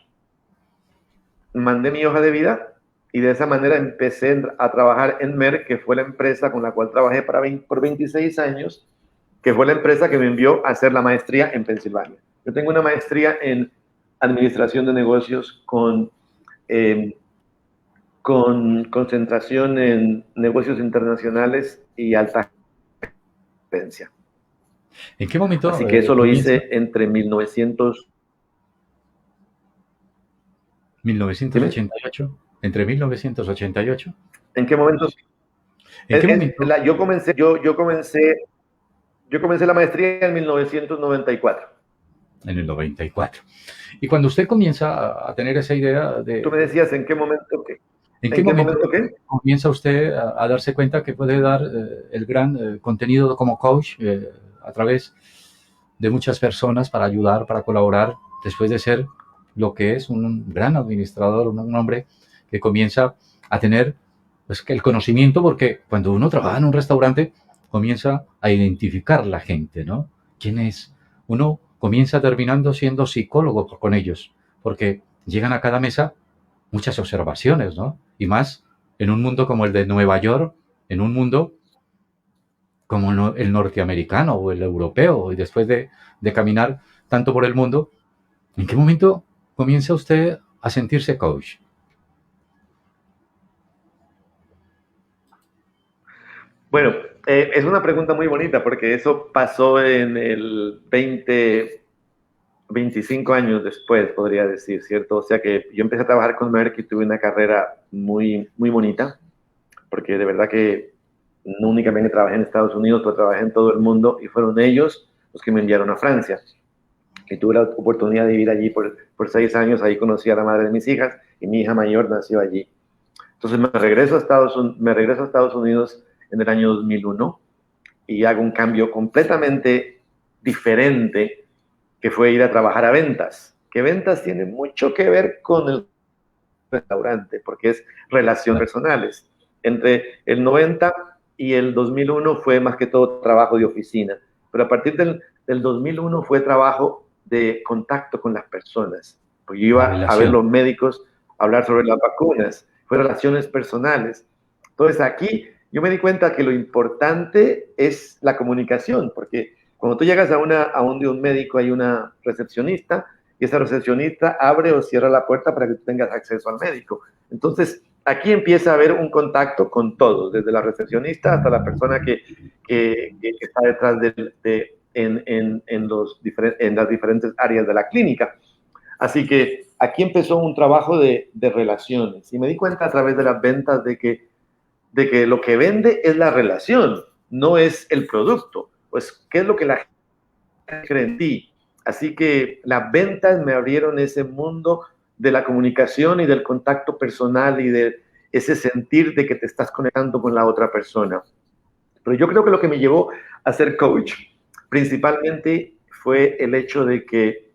mandé mi hoja de vida y de esa manera empecé a trabajar en Merck, que fue la empresa con la cual trabajé por 26 años, que fue la empresa que me envió a hacer la maestría en Pensilvania. Yo tengo una maestría en administración de negocios con concentración en negocios internacionales y alta gerencia. ¿En qué momento? Así que eso lo hice entre 1988. Entre 1988. ¿En qué momento? ¿En qué momento? Yo comencé la maestría en 1994. En el 94. Y cuando usted comienza a tener esa idea de... Tú me decías, ¿en qué momento qué? ¿En qué momento comienza usted a darse cuenta que puede dar el gran contenido como coach a través de muchas personas para ayudar, para colaborar, después de ser lo que es un gran administrador, un hombre que comienza a tener pues, el conocimiento, porque cuando uno trabaja en un restaurante, comienza a identificar la gente, ¿no? ¿Quién es? Uno comienza terminando siendo psicólogo con ellos, porque llegan a cada mesa muchas observaciones, ¿no? Y más en un mundo como el de Nueva York, en un mundo como el norteamericano o el europeo, y después de caminar tanto por el mundo, ¿en qué momento comienza usted a sentirse coach? Bueno, es una pregunta muy bonita porque eso pasó en el 25 años después, podría decir, ¿cierto? O sea que yo empecé a trabajar con Merck y tuve una carrera muy, muy bonita, porque de verdad que no únicamente trabajé en Estados Unidos, pero trabajé en todo el mundo y fueron ellos los que me enviaron a Francia. Y tuve la oportunidad de vivir allí por 6 años, ahí conocí a la madre de mis hijas y mi hija mayor nació allí. Entonces me regreso a Estados Unidos en el año 2001 y hago un cambio completamente diferente, que fue ir a trabajar a ventas. Que ventas tiene mucho que ver con el restaurante, porque es relaciones personales. Entre el 90 y el 2001 fue más que todo trabajo de oficina, pero a partir del 2001 fue trabajo de contacto con las personas, porque yo iba a ver los médicos, a hablar sobre las vacunas, fue relaciones personales. Entonces aquí yo me di cuenta que lo importante es la comunicación, porque cuando tú llegas a un médico hay una recepcionista y esa recepcionista abre o cierra la puerta para que tú tengas acceso al médico. Entonces, aquí empieza a haber un contacto con todos, desde la recepcionista hasta la persona que está detrás en las diferentes áreas de la clínica. Así que aquí empezó un trabajo de relaciones y me di cuenta a través de las ventas de que lo que vende es la relación, no es el producto. Pues, ¿qué es lo que la gente cree en ti? Así que las ventas me abrieron ese mundo de la comunicación y del contacto personal y de ese sentir de que te estás conectando con la otra persona. Pero yo creo que lo que me llevó a ser coach principalmente fue el hecho de que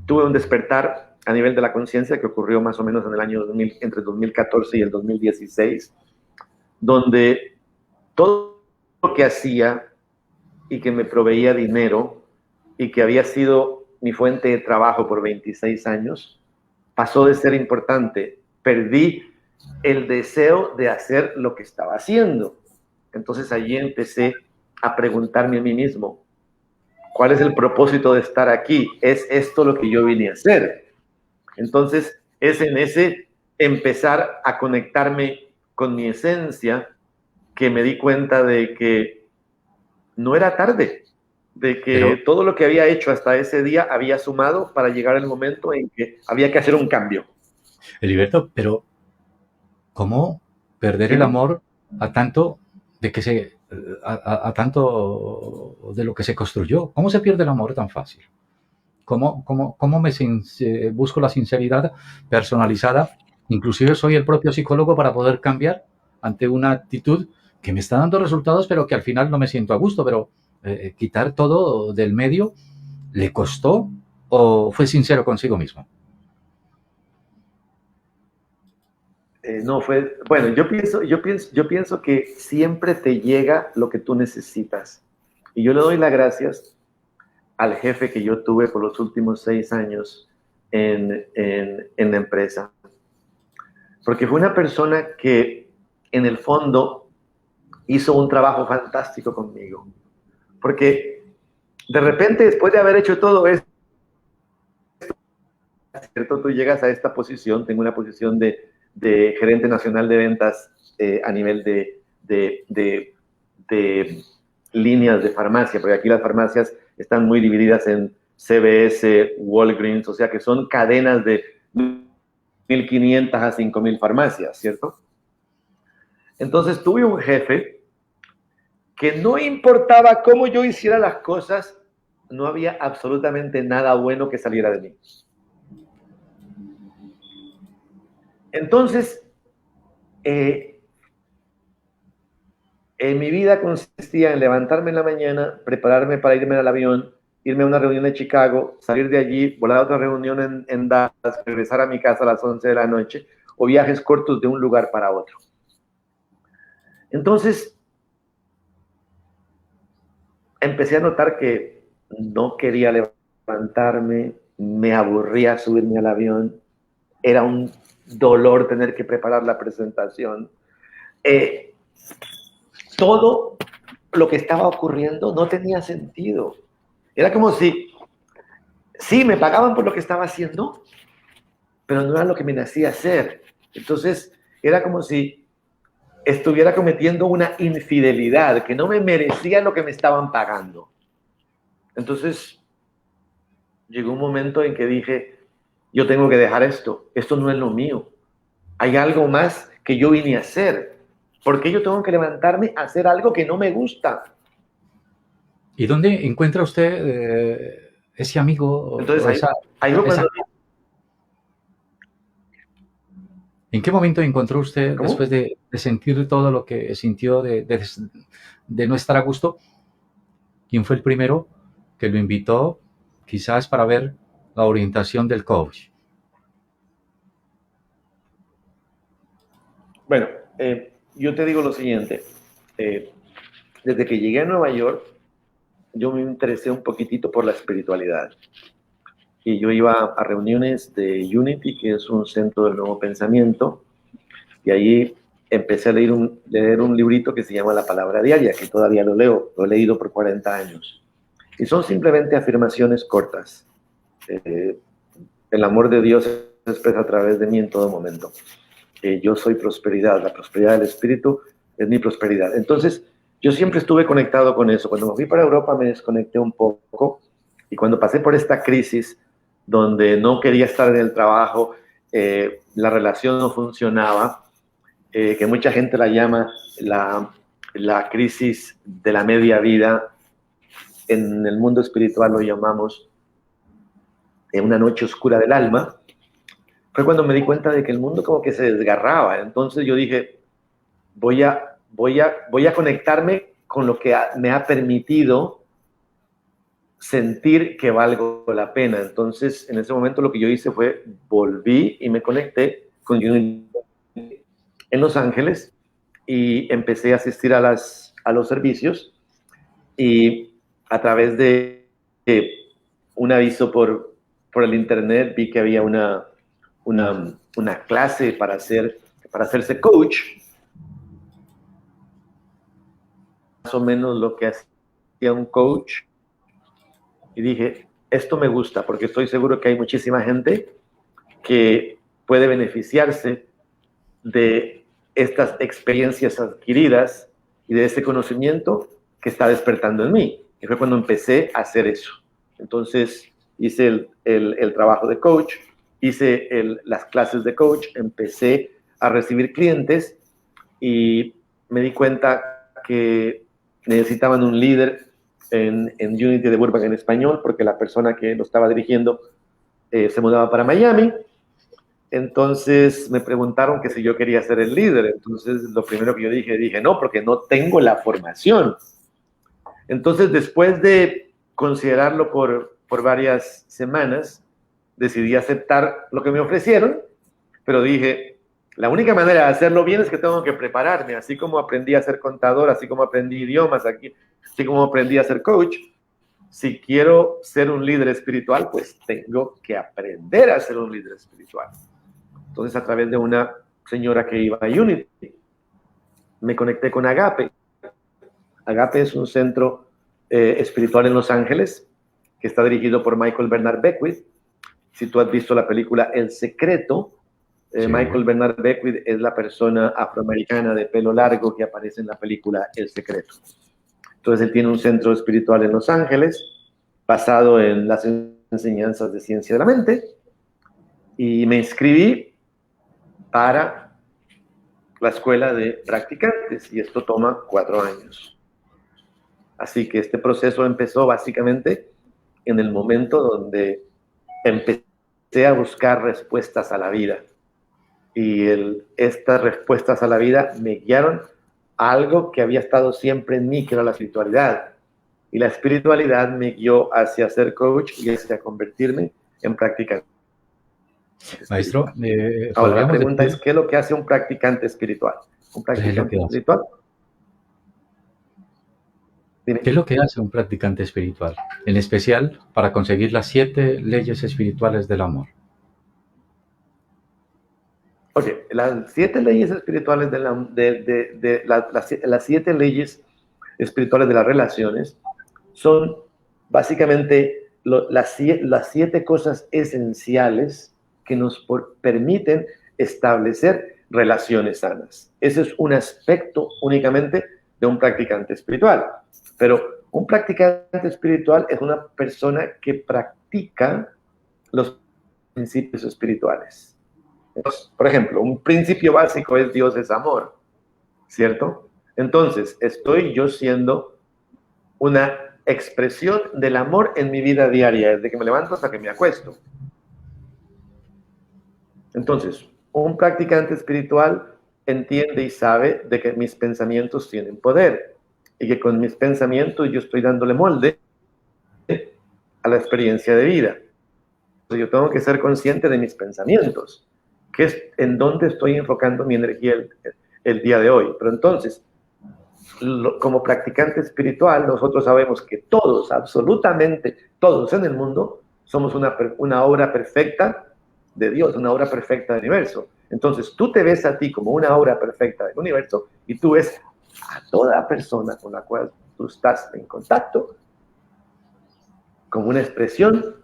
tuve un despertar a nivel de la conciencia que ocurrió más o menos en el año 2000, entre el 2014 y el 2016, donde todo lo que hacía y que me proveía dinero y que había sido mi fuente de trabajo por 26 años, pasó de ser importante. Perdí el deseo de hacer lo que estaba haciendo. Entonces allí empecé a preguntarme a mí mismo, ¿cuál es el propósito de estar aquí? ¿Es esto lo que yo vine a hacer? Entonces es en ese empezar a conectarme con mi esencia que me di cuenta de que no era tarde, de que todo lo que había hecho hasta ese día había sumado para llegar al momento en que había que hacer un cambio. Heriberto, pero ¿cómo perder el amor a tanto de que a tanto de lo que se construyó? ¿Cómo se pierde el amor tan fácil? ¿Cómo busco la sinceridad personalizada? Inclusive soy el propio psicólogo para poder cambiar ante una actitud que me está dando resultados, pero que al final no me siento a gusto. Pero quitar todo del medio, ¿le costó o fue sincero consigo mismo? No fue, bueno, yo pienso que siempre te llega lo que tú necesitas. Y yo le doy las gracias al jefe que yo tuve por los últimos 6 años en la empresa. Porque fue una persona que en el fondo hizo un trabajo fantástico conmigo. Porque de repente, después de haber hecho todo esto, ¿cierto? Tú llegas a esta posición, tengo una posición de gerente nacional de ventas a nivel de líneas de farmacia, porque aquí las farmacias están muy divididas en CVS, Walgreens, o sea que son cadenas de 1.500 a 5.000 farmacias, ¿cierto? Entonces tuve un jefe que no importaba cómo yo hiciera las cosas, no había absolutamente nada bueno que saliera de mí. Entonces, Mi vida consistía en levantarme en la mañana, prepararme para irme al avión, irme a una reunión en Chicago, salir de allí, volar a otra reunión en Dallas, regresar a mi casa a las 11 de la noche, o viajes cortos de un lugar para otro. Entonces, empecé a notar que no quería levantarme, me aburría subirme al avión, era un dolor tener que preparar la presentación. Todo lo que estaba ocurriendo no tenía sentido. Era como si, sí, me pagaban por lo que estaba haciendo, pero no era lo que me nacía hacer. Entonces, era como si estuviera cometiendo una infidelidad, que no me merecía lo que me estaban pagando. Entonces, llegó un momento en que dije, yo tengo que dejar esto no es lo mío. Hay algo más que yo vine a hacer. ¿Por qué yo tengo que levantarme a hacer algo que no me gusta? ¿Y dónde encuentra usted ese amigo? Entonces, ahí fue cuando... ¿En qué momento encontró usted, ¿Cómo? después de sentir todo lo que sintió, de no estar a gusto, quién fue el primero que lo invitó, quizás para ver la orientación del coach? Bueno, yo te digo lo siguiente. Desde que llegué a Nueva York, yo me interesé un poquitito por la espiritualidad. Y yo iba a reuniones de Unity, que es un centro del nuevo pensamiento, y ahí empecé a leer un librito que se llama La Palabra Diaria, que todavía lo leo, lo he leído por 40 años. Y son simplemente afirmaciones cortas. El amor de Dios se expresa a través de mí en todo momento. Yo soy prosperidad, la prosperidad del Espíritu es mi prosperidad. Entonces, yo siempre estuve conectado con eso. Cuando me fui para Europa me desconecté un poco, y cuando pasé por esta crisis donde no quería estar en el trabajo, la relación no funcionaba, que mucha gente la llama la crisis de la media vida, en el mundo espiritual lo llamamos una noche oscura del alma, fue cuando me di cuenta de que el mundo como que se desgarraba. Entonces yo dije, voy a conectarme con lo que me ha permitido sentir que valgo la pena. Entonces, en ese momento lo que yo hice fue, volví y me conecté con Unity en Los Ángeles y empecé a asistir a los servicios, y a través de un aviso por el internet vi que había una clase para hacerse coach, más o menos lo que hacía un coach, y dije, esto me gusta, porque estoy seguro que hay muchísima gente que puede beneficiarse de estas experiencias adquiridas y de este conocimiento que está despertando en mí. Y fue cuando empecé a hacer eso. Entonces hice el trabajo de coach, hice las clases de coach, empecé a recibir clientes y me di cuenta que necesitaban un líder en Unity de Burbank en español, porque la persona que lo estaba dirigiendo se mudaba para Miami. Entonces me preguntaron que si yo quería ser el líder. Entonces lo primero que yo dije no, porque no tengo la formación. Entonces, después de considerarlo por varias semanas, decidí aceptar lo que me ofrecieron, pero dije, la única manera de hacerlo bien es que tengo que prepararme, así como aprendí a ser contador, así como aprendí idiomas, así como aprendí a ser coach. Si quiero ser un líder espiritual, pues tengo que aprender a ser un líder espiritual. Entonces, a través de una señora que iba a Unity, me conecté con Agape. Agape es un centro espiritual en Los Ángeles que está dirigido por Michael Bernard Beckwith. Si tú has visto la película El Secreto, sí. Michael Bernard Beckwith es la persona afroamericana de pelo largo que aparece en la película El Secreto. Entonces él tiene un centro espiritual en Los Ángeles basado en las enseñanzas de ciencia de la mente, y me inscribí para la escuela de practicantes, y esto toma 4 años. Así que este proceso empezó básicamente en el momento donde empecé a buscar respuestas a la vida, y estas respuestas a la vida me guiaron a algo que había estado siempre en mí, que era la espiritualidad. Y la espiritualidad me guió hacia ser coach y hacia convertirme en practicante. Maestro, Ahora, la podríamos pregunta es, decir, ¿qué es lo que hace un practicante espiritual? Un ¿qué es lo practicante que hace? espiritual, dime. ¿Qué es lo que hace un practicante espiritual? En especial para conseguir las 7 leyes espirituales del amor. Ok, las 7 leyes espirituales las 7 leyes espirituales de las relaciones son básicamente las 7 cosas esenciales que nos permiten establecer relaciones sanas. Ese es un aspecto únicamente de un practicante espiritual. Pero un practicante espiritual es una persona que practica los principios espirituales. Entonces, por ejemplo, un principio básico es Dios es amor, ¿cierto? Entonces, estoy yo siendo una expresión del amor en mi vida diaria, desde que me levanto hasta que me acuesto. Entonces, un practicante espiritual entiende y sabe de que mis pensamientos tienen poder y que con mis pensamientos yo estoy dándole molde a la experiencia de vida. Entonces, yo tengo que ser consciente de mis pensamientos, que es en dónde estoy enfocando mi energía el día de hoy. Pero entonces, como practicante espiritual, nosotros sabemos que todos, absolutamente todos en el mundo, somos una obra perfecta de Dios, una obra perfecta del universo. Entonces, tú te ves a ti como una obra perfecta del universo y tú ves a toda persona con la cual tú estás en contacto como una expresión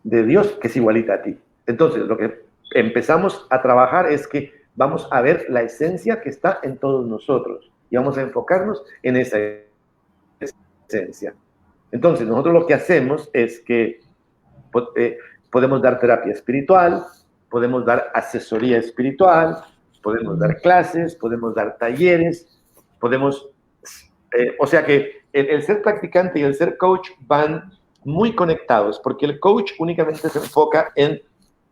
de Dios que es igualita a ti. Entonces, lo que empezamos a trabajar es que vamos a ver la esencia que está en todos nosotros y vamos a enfocarnos en esa esencia. Entonces, nosotros lo que hacemos es que podemos dar terapia espiritual, podemos dar asesoría espiritual, podemos dar clases, podemos dar talleres, podemos... o sea que el ser practicante y el ser coach van muy conectados, porque el coach únicamente se enfoca en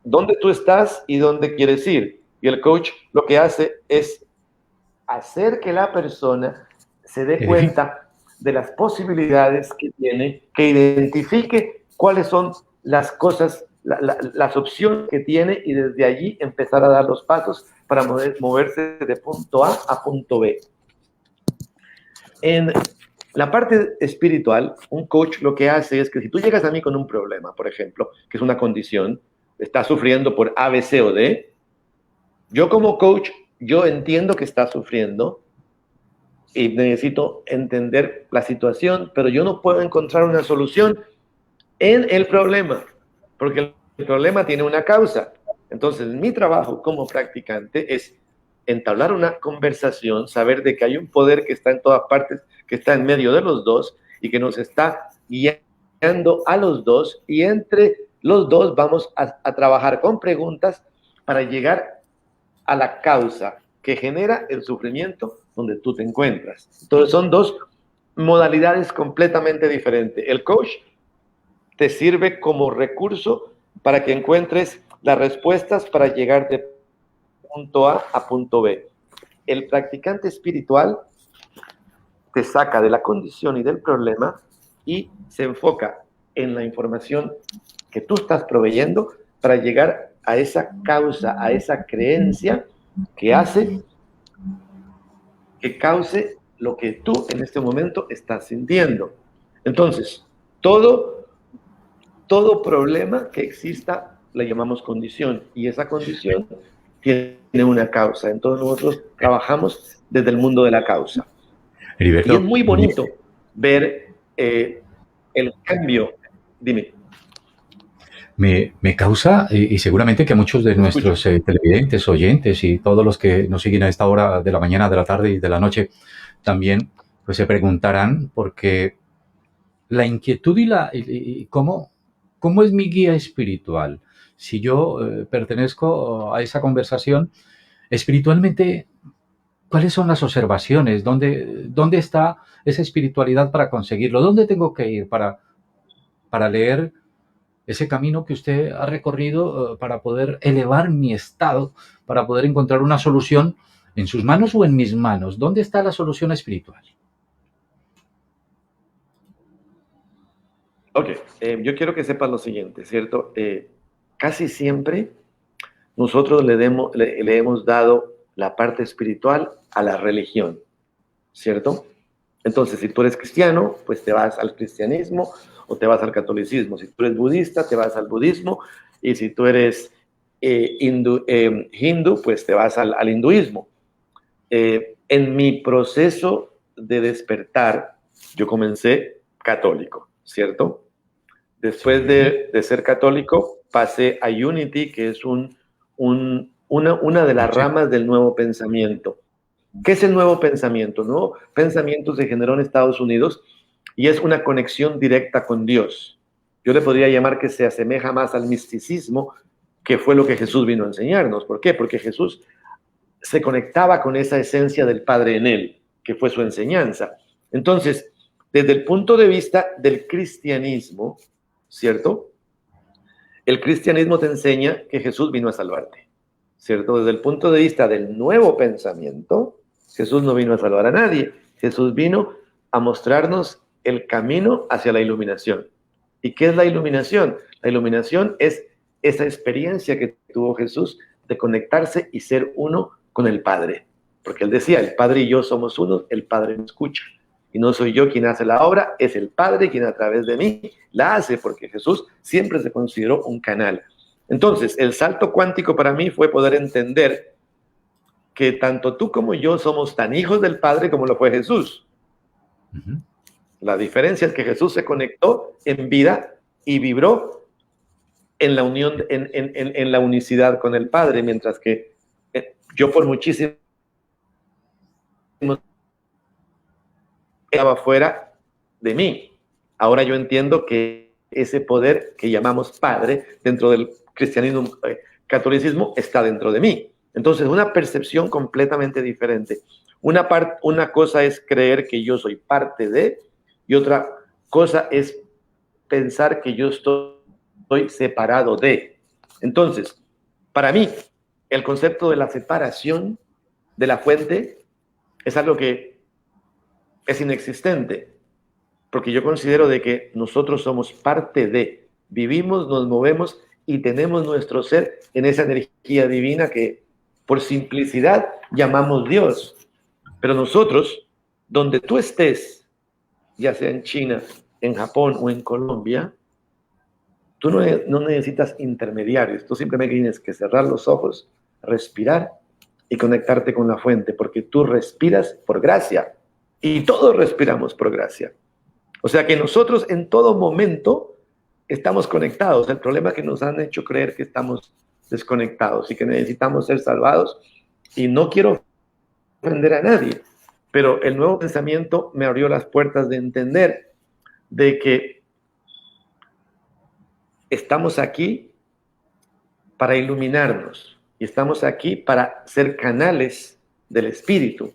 dónde tú estás y dónde quieres ir. Y el coach lo que hace es hacer que la persona se dé cuenta de las posibilidades que tiene, que identifique cuáles son las cosas, las opciones que tiene y desde allí empezar a dar los pasos para moverse de punto A a punto B. En la parte espiritual, un coach lo que hace es que si tú llegas a mí con un problema, por ejemplo, que es una condición, estás sufriendo por A, B, C o D, yo como coach, yo entiendo que estás sufriendo y necesito entender la situación, pero yo no puedo encontrar una solución en el problema, porque el problema tiene una causa. Entonces, mi trabajo como practicante es entablar una conversación, saber de que hay un poder que está en todas partes, que está en medio de los dos y que nos está guiando a los dos, y entre los dos vamos a trabajar con preguntas para llegar a la causa que genera el sufrimiento donde tú te encuentras. Entonces son dos modalidades completamente diferentes. El coach te sirve como recurso para que encuentres las respuestas para llegar de punto A a punto B. El practicante espiritual te saca de la condición y del problema y se enfoca en la información que tú estás proveyendo para llegar a esa causa, a esa creencia que hace que cause lo que tú en este momento estás sintiendo. Entonces, todo problema que exista le llamamos condición, y esa condición tiene una causa. Entonces nosotros trabajamos desde el mundo de la causa. Heriberto, y es muy bonito ver el cambio. Dime. Me causa, y seguramente que muchos de nuestros televidentes, oyentes y todos los que nos siguen a esta hora de la mañana, de la tarde y de la noche, también pues se preguntarán, porque la inquietud y cómo es mi guía espiritual. Si yo pertenezco a esa conversación, espiritualmente, ¿cuáles son las observaciones? ¿Dónde está esa espiritualidad para conseguirlo? ¿Dónde tengo que ir para leer ese camino que usted ha recorrido para poder elevar mi estado, para poder encontrar una solución ¿En sus manos o en mis manos? ¿Dónde está la solución espiritual? Ok, yo quiero que sepas lo siguiente, ¿cierto? Casi siempre nosotros le hemos dado la parte espiritual a la religión, ¿cierto? Entonces, si tú eres cristiano, pues te vas al cristianismo o te vas al catolicismo. Si tú eres budista, te vas al budismo. Y si tú eres hindú, pues te vas al hinduismo. En mi proceso de despertar, yo comencé católico, ¿cierto? Después de ser católico, pasé a Unity, que es una de las ramas del nuevo pensamiento. ¿Qué es el nuevo pensamiento? El nuevo pensamiento se generó en Estados Unidos y es una conexión directa con Dios. Yo le podría llamar que se asemeja más al misticismo, que fue lo que Jesús vino a enseñarnos. ¿Por qué? Porque Jesús se conectaba con esa esencia del Padre en él, que fue su enseñanza. Entonces, desde el punto de vista del cristianismo, ¿cierto? El cristianismo te enseña que Jesús vino a salvarte, ¿cierto? Desde el punto de vista del nuevo pensamiento, Jesús no vino a salvar a nadie. Jesús vino a mostrarnos el camino hacia la iluminación. ¿Y qué es la iluminación? La iluminación es esa experiencia que tuvo Jesús de conectarse y ser uno con el Padre. Porque él decía, el Padre y yo somos uno, el Padre me escucha. Y no soy yo quien hace la obra, es el Padre quien a través de mí la hace, porque Jesús siempre se consideró un canal. Entonces, el salto cuántico para mí fue poder entender que tanto tú como yo somos tan hijos del Padre como lo fue Jesús. Uh-huh. La diferencia es que Jesús se conectó en vida y vibró en la unión, en la unicidad con el Padre, mientras que yo por muchísimo estaba fuera de mí. Ahora yo entiendo que ese poder que llamamos Padre dentro del cristianismo, catolicismo, está dentro de mí. Entonces, una percepción completamente diferente. Una cosa es creer que yo soy parte de, y otra cosa es pensar que yo estoy separado de. Entonces, para mí, el concepto de la separación de la fuente es algo que es inexistente, porque yo considero de que nosotros somos parte de, vivimos, nos movemos y tenemos nuestro ser en esa energía divina que por simplicidad llamamos Dios. Pero nosotros, donde tú estés, ya sea en China, en Japón o en Colombia, tú no necesitas intermediarios, tú simplemente tienes que cerrar los ojos, respirar y conectarte con la fuente, porque tú respiras por gracia y todos respiramos por gracia. O sea que nosotros en todo momento estamos conectados. El problema es que nos han hecho creer que estamos desconectados y que necesitamos ser salvados. Y no quiero ofender a nadie, pero el nuevo pensamiento me abrió las puertas de entender de que estamos aquí para iluminarnos y estamos aquí para ser canales del espíritu.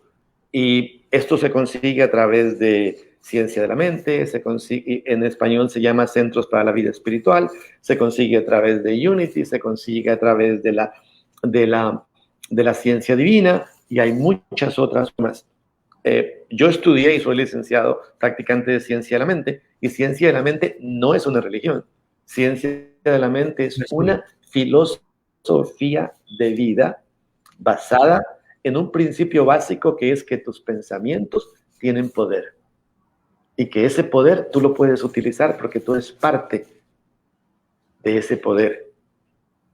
Y esto se consigue a través de ciencia de la mente, se consigue, en español se llama Centros para la Vida Espiritual, se consigue a través de Unity, se consigue a través de la ciencia divina, y hay muchas otras más. Yo estudié y soy licenciado practicante de ciencia de la mente, y ciencia de la mente no es una religión. Ciencia de la mente es una filosofía de vida basada en un principio básico, que es que tus pensamientos tienen poder. Y que ese poder tú lo puedes utilizar porque tú eres parte de ese poder.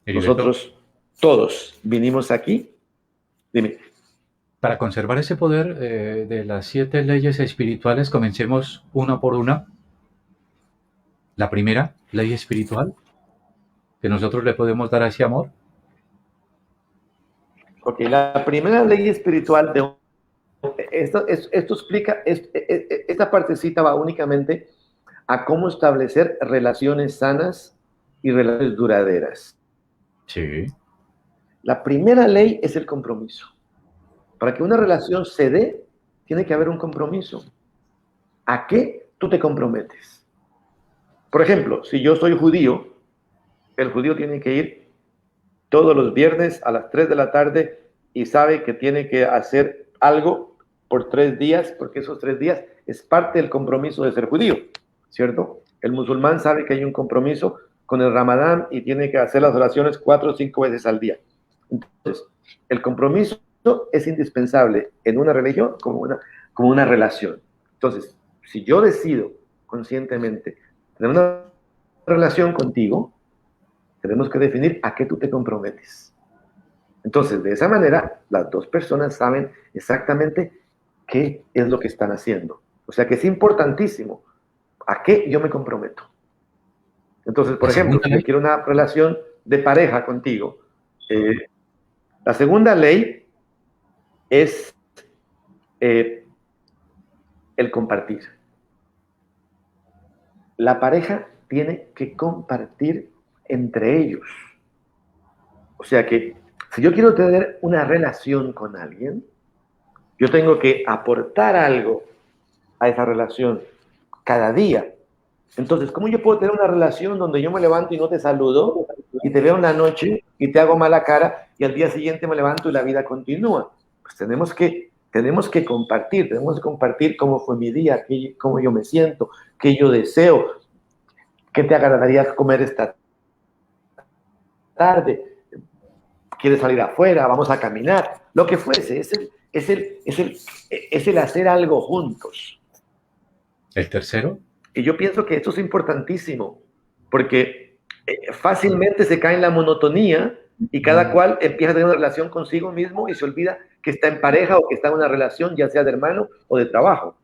Nosotros todos vinimos aquí. Dime. Para conservar ese poder de las 7 leyes espirituales, comencemos una por una. La primera ley espiritual que nosotros le podemos dar a ese amor. Ok, la primera ley espiritual de esto explica, esta partecita va únicamente a cómo establecer relaciones sanas y relaciones duraderas. Sí. La primera ley es el compromiso. Para que una relación se dé, tiene que haber un compromiso. ¿A qué tú te comprometes? Por ejemplo, si yo soy judío, el judío tiene que ir todos los viernes a las 3 de la tarde y sabe que tiene que hacer algo por 3 días, porque esos 3 días es parte del compromiso de ser judío, ¿cierto? El musulmán sabe que hay un compromiso con el Ramadán y tiene que hacer las oraciones 4 o 5 veces al día. Entonces, el compromiso es indispensable en una religión como una relación. Entonces, si yo decido conscientemente tener una relación contigo, tenemos que definir a qué tú te comprometes. Entonces, de esa manera, las dos personas saben exactamente qué es lo que están haciendo. O sea que es importantísimo a qué yo me comprometo. Entonces, por ejemplo, si yo quiero una relación de pareja contigo, la segunda ley es el compartir. La pareja tiene que compartir entre ellos. O sea que si yo quiero tener una relación con alguien, yo tengo que aportar algo a esa relación cada día. Entonces, ¿cómo yo puedo tener una relación donde yo me levanto y no te saludo y te veo en la noche y te hago mala cara y al día siguiente me levanto y la vida continúa? Pues tenemos que compartir cómo fue mi día, cómo yo me siento, qué yo deseo, qué te agradaría comer esta tarde, quieres salir afuera, vamos a caminar, lo que fuese, es el hacer algo juntos. ¿El tercero? Y yo pienso que esto es importantísimo, porque fácilmente se cae en la monotonía y cada cual empieza a tener una relación consigo mismo y se olvida que está en pareja o que está en una relación, ya sea de hermano o de trabajo.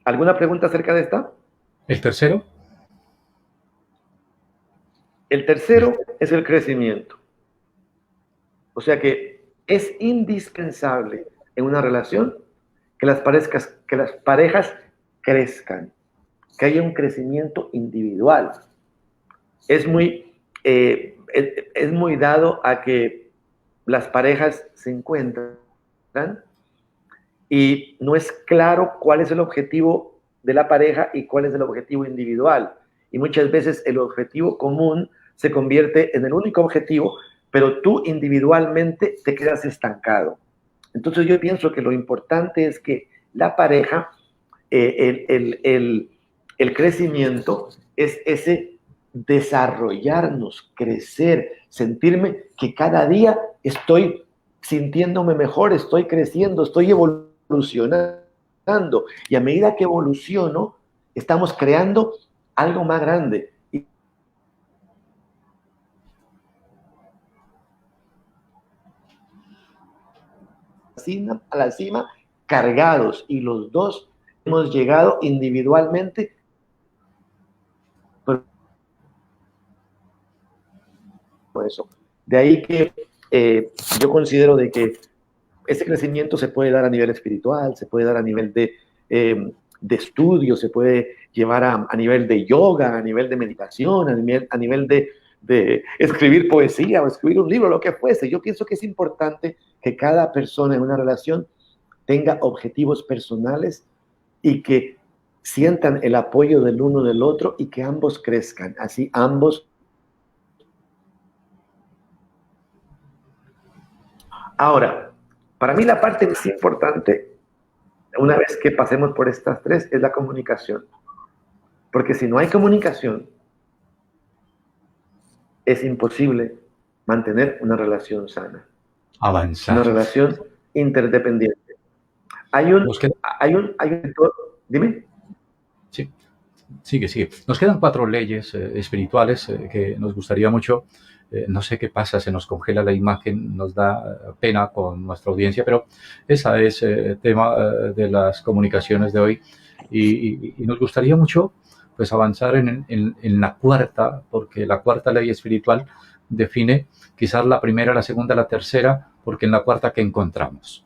¿Alguna pregunta acerca de esta? ¿El tercero? El tercero es el crecimiento. O sea que es indispensable en una relación que las parejas crezcan, que haya un crecimiento individual. Es muy dado a que las parejas se encuentran y no es claro cuál es el objetivo de la pareja y cuál es el objetivo individual. Y muchas veces el objetivo común se convierte en el único objetivo, pero tú individualmente te quedas estancado. Entonces yo pienso que lo importante es que la pareja, el crecimiento es ese desarrollarnos, crecer, sentirme que cada día estoy sintiéndome mejor, estoy creciendo, estoy evolucionando. Y a medida que evoluciono, estamos creando algo más grande. A la cima cargados y los dos hemos llegado individualmente. Por eso, de ahí que yo considero de que ese crecimiento se puede dar a nivel espiritual, se puede dar a nivel de estudio, se puede llevar a nivel de yoga, a nivel de meditación, a nivel de escribir poesía o escribir un libro, lo que fuese. Yo pienso que es importante que cada persona en una relación tenga objetivos personales y que sientan el apoyo del uno del otro y que ambos crezcan. Así ambos. Ahora, para mí la parte más importante, una vez que pasemos por estas tres, es la comunicación. Porque si no hay comunicación, es imposible mantener una relación sana. Avanzar. Una relación interdependiente. Dime. Sí, sigue. Nos quedan 4 leyes espirituales que nos gustaría mucho. No sé qué pasa, se nos congela la imagen, nos da pena con nuestra audiencia, pero ese es el tema de las comunicaciones de hoy. Y nos gustaría mucho pues avanzar en la cuarta, porque la cuarta ley espiritual define quizás la primera, la segunda, la tercera, porque en la cuarta, ¿qué encontramos?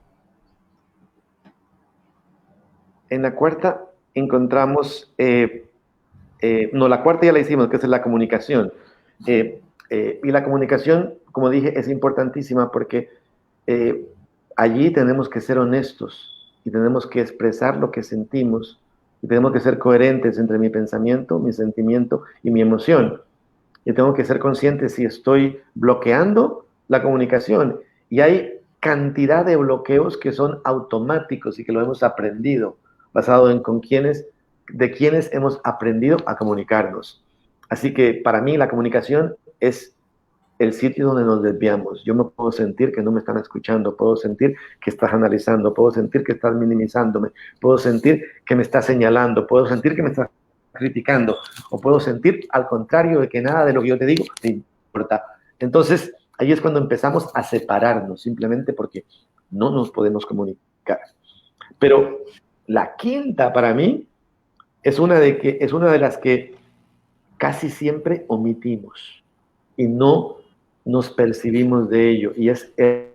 En la cuarta encontramos, la cuarta ya la hicimos, que es la comunicación. Y la comunicación, como dije, es importantísima porque allí tenemos que ser honestos y tenemos que expresar lo que sentimos y tenemos que ser coherentes entre mi pensamiento, mi sentimiento y mi emoción. Y tengo que ser consciente si estoy bloqueando la comunicación Y hay cantidad de bloqueos que son automáticos y que lo hemos aprendido, basado en de quienes hemos aprendido a comunicarnos. Así que para mí la comunicación es el sitio donde nos desviamos. Yo me puedo sentir que no me están escuchando, puedo sentir que estás analizando, puedo sentir que estás minimizándome, puedo sentir que me estás señalando, puedo sentir que me estás criticando, o puedo sentir al contrario de que nada de lo que yo te digo te importa. Entonces, ahí es cuando empezamos a separarnos, simplemente porque no nos podemos comunicar. Pero la quinta para mí es una de las que casi siempre omitimos y no nos percibimos de ello, y es el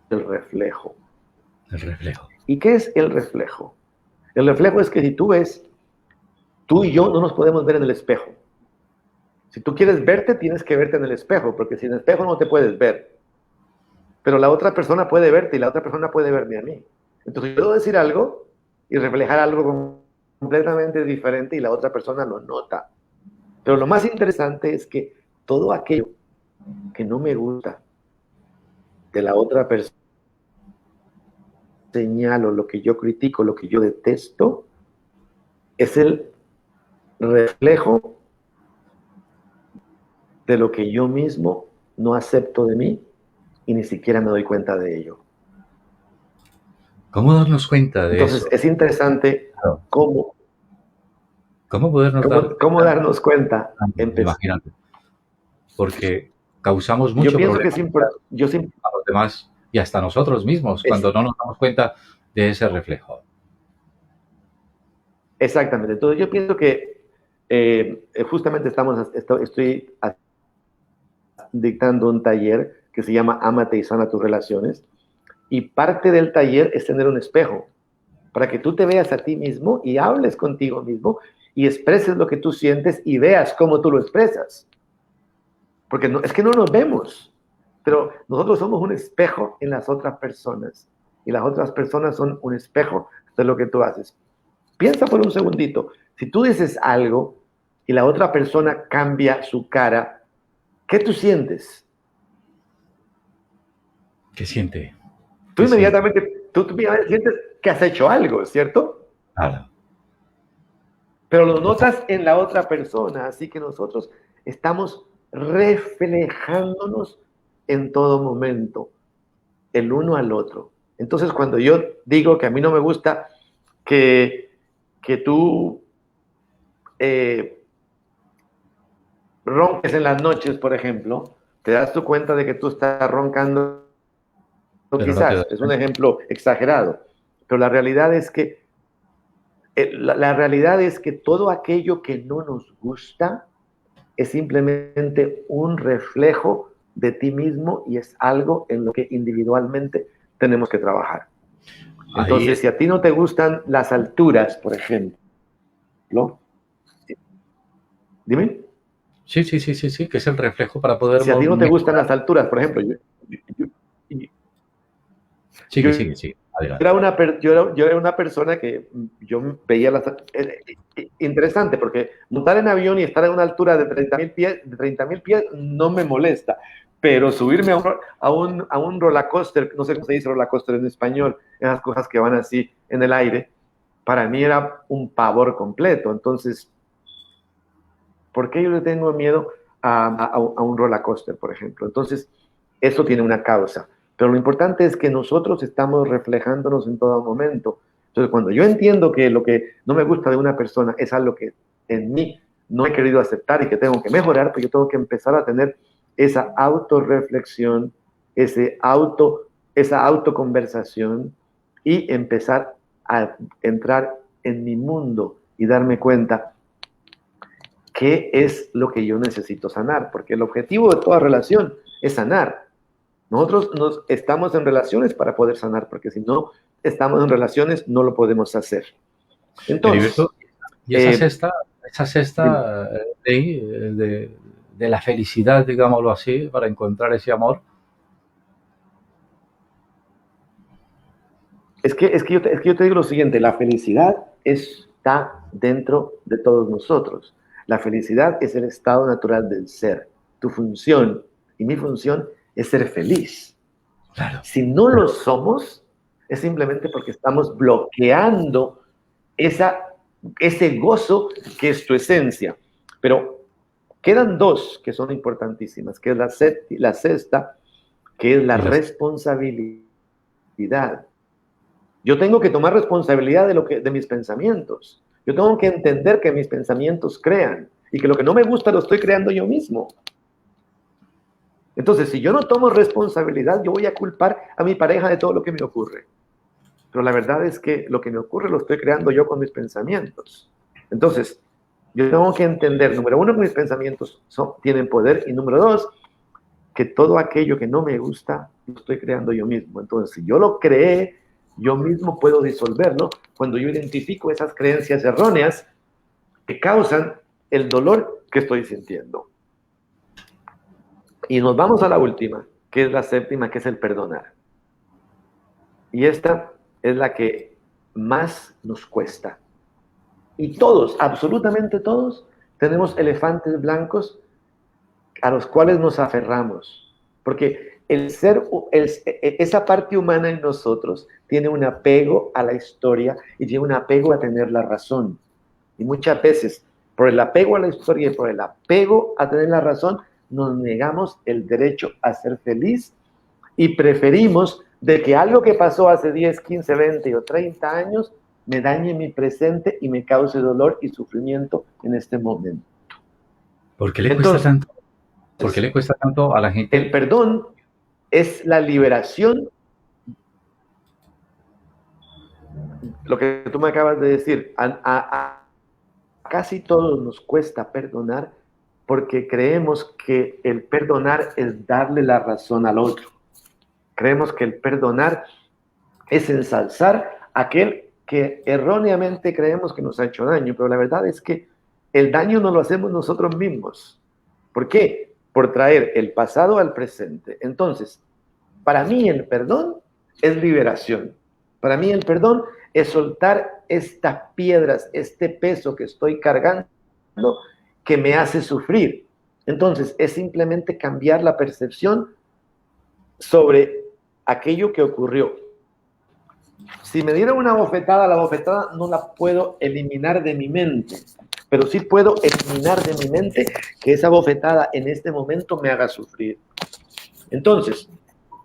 reflejo. El reflejo. ¿Y qué es el reflejo? El reflejo es que si tú ves, tú y yo no nos podemos ver en el espejo. Si tú quieres verte, tienes que verte en el espejo, porque sin espejo no te puedes ver. Pero la otra persona puede verte y la otra persona puede verme a mí. Entonces yo puedo decir algo y reflejar algo completamente diferente y la otra persona lo nota. Pero lo más interesante es que todo aquello que no me gusta de la otra persona, señalo, lo que yo critico, lo que yo detesto, es el reflejo de lo que yo mismo no acepto de mí y ni siquiera me doy cuenta de ello. ¿Cómo darnos cuenta de Entonces, eso? es interesante cómo darnos cuenta. Imagínate. Porque causamos mucho problema a los demás y hasta a nosotros mismos cuando no nos damos cuenta de ese reflejo. Exactamente. Entonces, yo pienso que justamente estoy dictando un taller que se llama Ámate y sana tus relaciones, y parte del taller es tener un espejo para que tú te veas a ti mismo y hables contigo mismo y expreses lo que tú sientes y veas cómo tú lo expresas. Porque es que no nos vemos, pero nosotros somos un espejo en las otras personas y las otras personas son un espejo de lo que tú haces. Piensa por un segundito, si tú dices algo y la otra persona cambia su cara, ¿qué tú sientes? ¿Qué siente? Tú inmediatamente sientes que has hecho algo, ¿cierto? Claro. Pero lo notas en la otra persona, así que nosotros estamos reflejándonos en todo momento, el uno al otro. Entonces, cuando yo digo que a mí no me gusta que tú ronques en las noches, por ejemplo, te das tu cuenta de que tú estás roncando. Pero quizás, no es un ejemplo exagerado, pero la realidad es que todo aquello que no nos gusta es simplemente un reflejo de ti mismo y es algo en lo que individualmente tenemos que trabajar. Entonces, si a ti no te gustan las alturas, por ejemplo, dime. Sí, que es el reflejo para poder... Si a ti no te gustan las alturas, por ejemplo, Sigue. Yo era una persona que yo veía interesante, porque montar en avión y estar a una altura de 30,000 pies no me molesta, pero subirme a un roller coaster, no sé cómo se dice roller coaster en español, esas cosas que van así en el aire, para mí era un pavor completo. Entonces, ¿por qué yo le tengo miedo a un roller coaster, por ejemplo? Entonces, eso tiene una causa. Pero lo importante es que nosotros estamos reflejándonos en todo momento. Entonces, cuando yo entiendo que lo que no me gusta de una persona es algo que en mí no he querido aceptar y que tengo que mejorar, pues yo tengo que empezar a tener esa autorreflexión, esa autoconversación y empezar a entrar en mi mundo y darme cuenta qué es lo que yo necesito sanar, porque el objetivo de toda relación es sanar. Nosotros estamos en relaciones para poder sanar, porque si no estamos en relaciones no lo podemos hacer. Entonces, y esa sexta ley de la felicidad, digámoslo así, para encontrar ese amor. Es que yo te digo lo siguiente, la felicidad está dentro de todos nosotros. La felicidad es el estado natural del ser. Tu función y mi función es ser feliz. Claro. Si no lo somos, es simplemente porque estamos bloqueando ese gozo que es tu esencia. Pero quedan dos que son importantísimas, que es la sexta, que es la responsabilidad. Yo tengo que tomar responsabilidad de mis pensamientos. Yo tengo que entender que mis pensamientos crean y que lo que no me gusta lo estoy creando yo mismo. Entonces, si yo no tomo responsabilidad, yo voy a culpar a mi pareja de todo lo que me ocurre. Pero la verdad es que lo que me ocurre lo estoy creando yo con mis pensamientos. Entonces, yo tengo que entender, número uno, que mis pensamientos tienen poder, y número dos, que todo aquello que no me gusta lo estoy creando yo mismo. Entonces, si yo lo creé, yo mismo puedo disolverlo cuando yo identifico esas creencias erróneas que causan el dolor que estoy sintiendo. Y nos vamos a la última, que es la séptima, que es el perdonar. Y esta es la que más nos cuesta. Y todos, absolutamente todos, tenemos elefantes blancos a los cuales nos aferramos. Porque esa parte humana en nosotros tiene un apego a la historia y tiene un apego a tener la razón. Y muchas veces, por el apego a la historia y por el apego a tener la razón, nos negamos el derecho a ser feliz y preferimos de que algo que pasó hace 10, 15, 20 o 30 años me dañe mi presente y me cause dolor y sufrimiento en este momento. ¿Por qué le cuesta tanto? ¿Por qué le cuesta tanto a la gente? El perdón es la liberación. Lo que tú me acabas de decir, a casi todos nos cuesta perdonar porque creemos que el perdonar es darle la razón al otro. Creemos que el perdonar es ensalzar a aquel que erróneamente creemos que nos ha hecho daño, pero la verdad es que el daño no lo hacemos nosotros mismos. ¿Por qué? Por traer el pasado al presente. Entonces, para mí el perdón es liberación. Para mí el perdón es soltar estas piedras, este peso que estoy cargando que me hace sufrir. Entonces, es simplemente cambiar la percepción sobre aquello que ocurrió. Si me dieron una bofetada, la bofetada no la puedo eliminar de mi mente, pero sí puedo eliminar de mi mente que esa bofetada en este momento me haga sufrir. Entonces,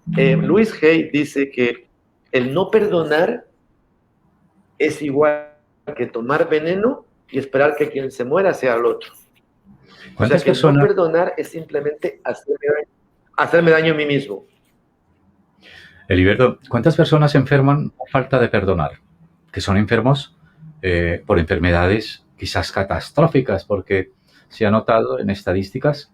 Louise Hay dice que el no perdonar es igual que tomar veneno y esperar que quien se muera sea el otro. O sea, que no perdonar es simplemente hacerme daño a mí mismo. Heriberto, ¿cuántas personas se enferman por falta de perdonar? Que son enfermos por enfermedades quizás catastróficas, porque se ha notado en estadísticas,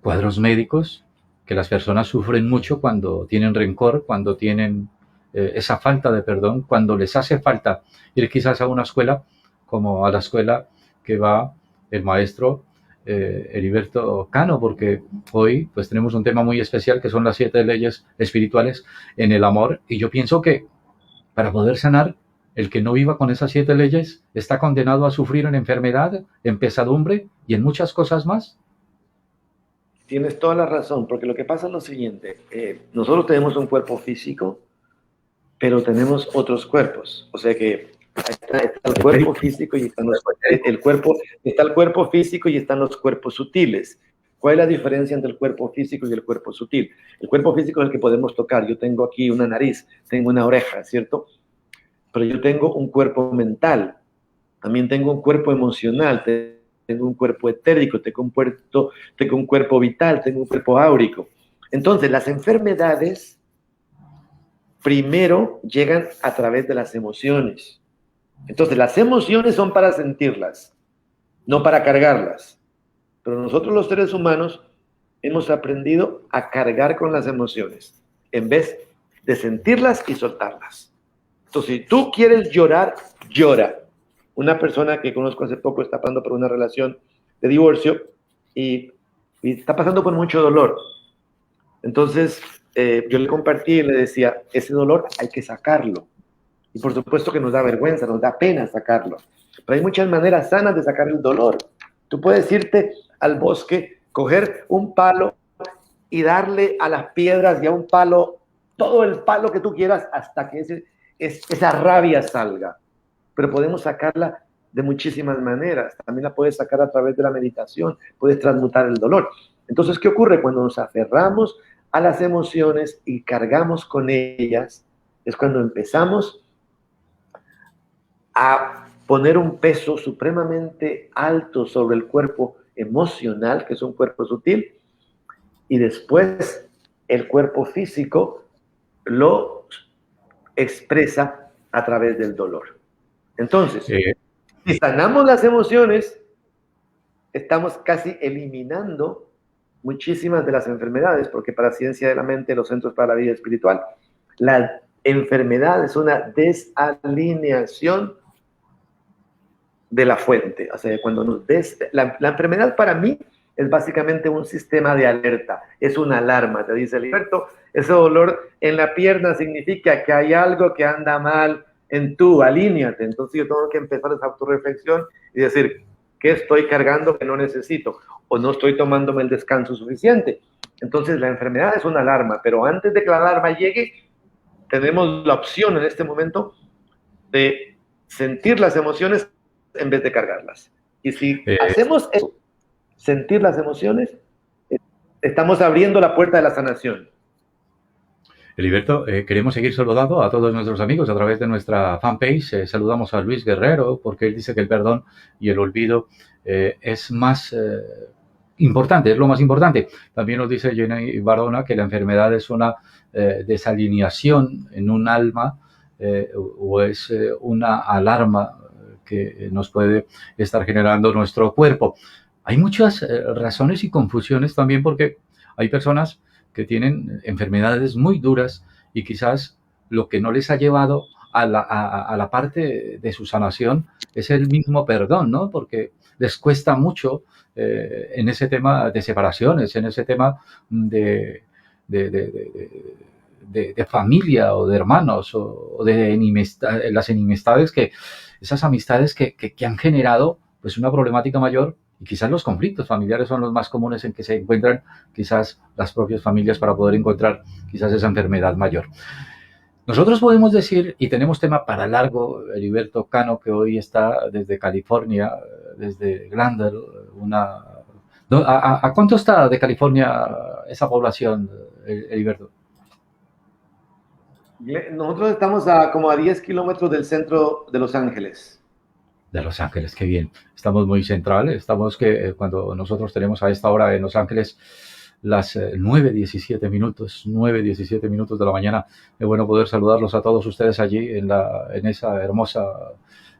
cuadros médicos, que las personas sufren mucho cuando tienen rencor, cuando tienen esa falta de perdón, cuando les hace falta ir quizás a una escuela, como a la escuela que va el maestro Heriberto Cano, porque hoy pues tenemos un tema muy especial que son las 7 leyes espirituales en el amor, y yo pienso que para poder sanar, el que no viva con esas 7 leyes está condenado a sufrir en enfermedad, en pesadumbre y en muchas cosas más. Tienes toda la razón, porque lo que pasa es lo siguiente, nosotros tenemos un cuerpo físico, pero tenemos otros cuerpos, o sea que está el cuerpo físico y están está el cuerpo físico y están los cuerpos sutiles. ¿Cuál es la diferencia entre el cuerpo físico y el cuerpo sutil? El cuerpo físico es el que podemos tocar. Yo tengo aquí una nariz, tengo una oreja, ¿cierto? Pero yo tengo un cuerpo mental, también tengo un cuerpo emocional, tengo un cuerpo etérico, tengo un cuerpo vital, tengo un cuerpo áurico. Entonces, las enfermedades primero llegan a través de las emociones. Entonces, las emociones son para sentirlas, no para cargarlas. Pero nosotros los seres humanos hemos aprendido a cargar con las emociones en vez de sentirlas y soltarlas. Entonces, si tú quieres llorar, llora. Una persona que conozco hace poco está pasando por una relación de divorcio y está pasando por mucho dolor. Entonces, yo le compartí y le decía, ese dolor hay que sacarlo. Y por supuesto que nos da vergüenza, nos da pena sacarlo. Pero hay muchas maneras sanas de sacar el dolor. Tú puedes irte al bosque, coger un palo y darle a las piedras y a un palo, todo el palo que tú quieras, hasta que esa rabia salga. Pero podemos sacarla de muchísimas maneras. También la puedes sacar a través de la meditación, puedes transmutar el dolor. Entonces, ¿qué ocurre? Cuando nos aferramos a las emociones y cargamos con ellas, es cuando empezamos a poner un peso supremamente alto sobre el cuerpo emocional, que es un cuerpo sutil, y después el cuerpo físico lo expresa a través del dolor. Entonces, si sanamos las emociones, estamos casi eliminando muchísimas de las enfermedades, porque para Ciencia de la Mente, los Centros para la Vida Espiritual, la enfermedad es una desalineación de la fuente. O sea, cuando la enfermedad para mí es básicamente un sistema de alerta, es una alarma. Te dice Heriberto, ese dolor en la pierna significa que hay algo que anda mal en tú, alíñate. Entonces yo tengo que empezar esa autorreflexión y decir, ¿qué estoy cargando que no necesito? O no estoy tomándome el descanso suficiente. Entonces la enfermedad es una alarma, pero antes de que la alarma llegue, tenemos la opción en este momento de sentir las emociones en vez de cargarlas. Y si hacemos eso, sentir las emociones, estamos abriendo la puerta de la sanación. Heriberto, queremos seguir saludando a todos nuestros amigos a través de nuestra fanpage. Saludamos a Luis Guerrero porque él dice que el perdón y el olvido es más importante, es lo más importante. También nos dice Jenny Barona que la enfermedad es una desalineación en un alma o es una alarma que nos puede estar generando nuestro cuerpo. Hay muchas razones y confusiones también porque hay personas que tienen enfermedades muy duras y quizás lo que no les ha llevado a la parte de su sanación es el mismo perdón, ¿no? Porque les cuesta mucho en ese tema de separaciones, en ese tema de familia o de hermanos o de las enemistades, esas amistades que han generado pues una problemática mayor. Y quizás los conflictos familiares son los más comunes en que se encuentran quizás las propias familias para poder encontrar quizás esa enfermedad mayor. Nosotros podemos decir, y tenemos tema para largo, Heriberto Cano, que hoy está desde California, desde Glendale, ¿A cuánto está de California esa población, Heriberto? Nosotros estamos como a 10 kilómetros del centro de Los Ángeles. De Los Ángeles, qué bien. Estamos muy centrales. Estamos cuando nosotros tenemos a esta hora en Los Ángeles las 9:17 minutos de la mañana. Es bueno poder saludarlos a todos ustedes allí en esa hermosa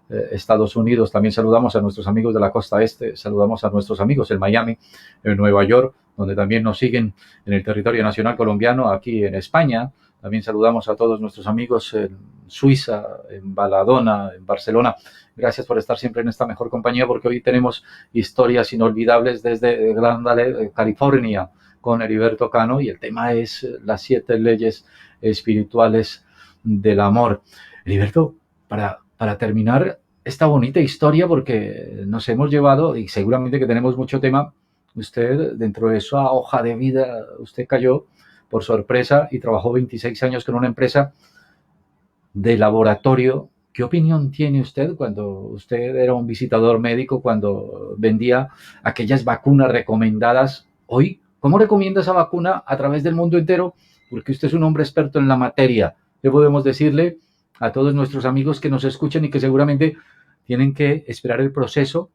Estados Unidos. También saludamos a nuestros amigos de la costa este, saludamos a nuestros amigos en Miami, en Nueva York, donde también nos siguen en el territorio nacional colombiano, aquí en España. También saludamos a todos nuestros amigos en Suiza, en Baladona, en Barcelona. Gracias por estar siempre en esta mejor compañía, porque hoy tenemos historias inolvidables desde Glendale, California, con Heriberto Cano, y el tema es las 7 leyes espirituales del amor. Heriberto, para terminar esta bonita historia, porque nos hemos llevado, y seguramente que tenemos mucho tema, usted dentro de esa hoja de vida, usted cayó por sorpresa y trabajó 26 años con una empresa de laboratorio. ¿Qué opinión tiene usted cuando usted era un visitador médico, cuando vendía aquellas vacunas recomendadas? Hoy, ¿cómo recomienda esa vacuna a través del mundo entero? Porque usted es un hombre experto en la materia. ¿Qué podemos decirle a todos nuestros amigos que nos escuchan y que seguramente tienen que esperar el proceso?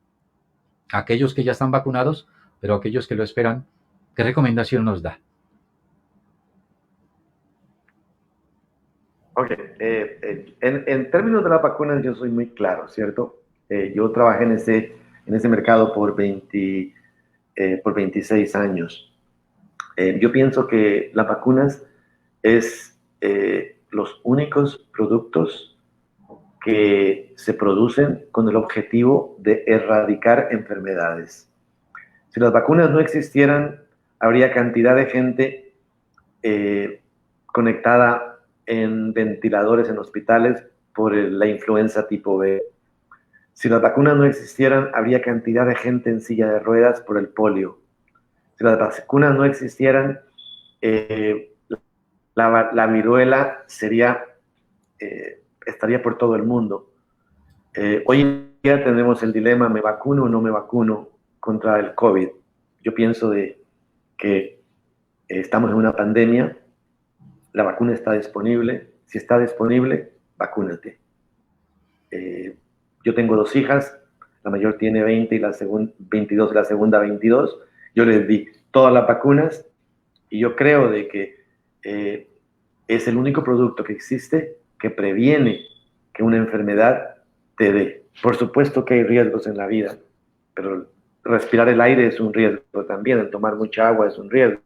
Aquellos que ya están vacunados, pero aquellos que lo esperan, ¿qué recomendación nos da? Ok, en términos de las vacunas yo soy muy claro, ¿cierto? Yo trabajé en ese mercado por 26 años. Yo pienso que las vacunas es los únicos productos que se producen con el objetivo de erradicar enfermedades. Si las vacunas no existieran, habría cantidad de gente conectada en ventiladores en hospitales por la influenza tipo B. Si las vacunas no existieran, habría cantidad de gente en silla de ruedas por el polio. Si las vacunas no existieran, la viruela estaría por todo el mundo. Hoy en día tenemos el dilema, ¿me vacuno o no me vacuno contra el COVID? Yo pienso que estamos en una pandemia, la vacuna está disponible. Si está disponible, vacúnate. Yo tengo 2 hijas, la mayor tiene 20 y la 22, la segunda 22. Yo les di todas las vacunas y yo creo de que es el único producto que existe que previene que una enfermedad te dé. Por supuesto que hay riesgos en la vida, pero respirar el aire es un riesgo también, el tomar mucha agua es un riesgo.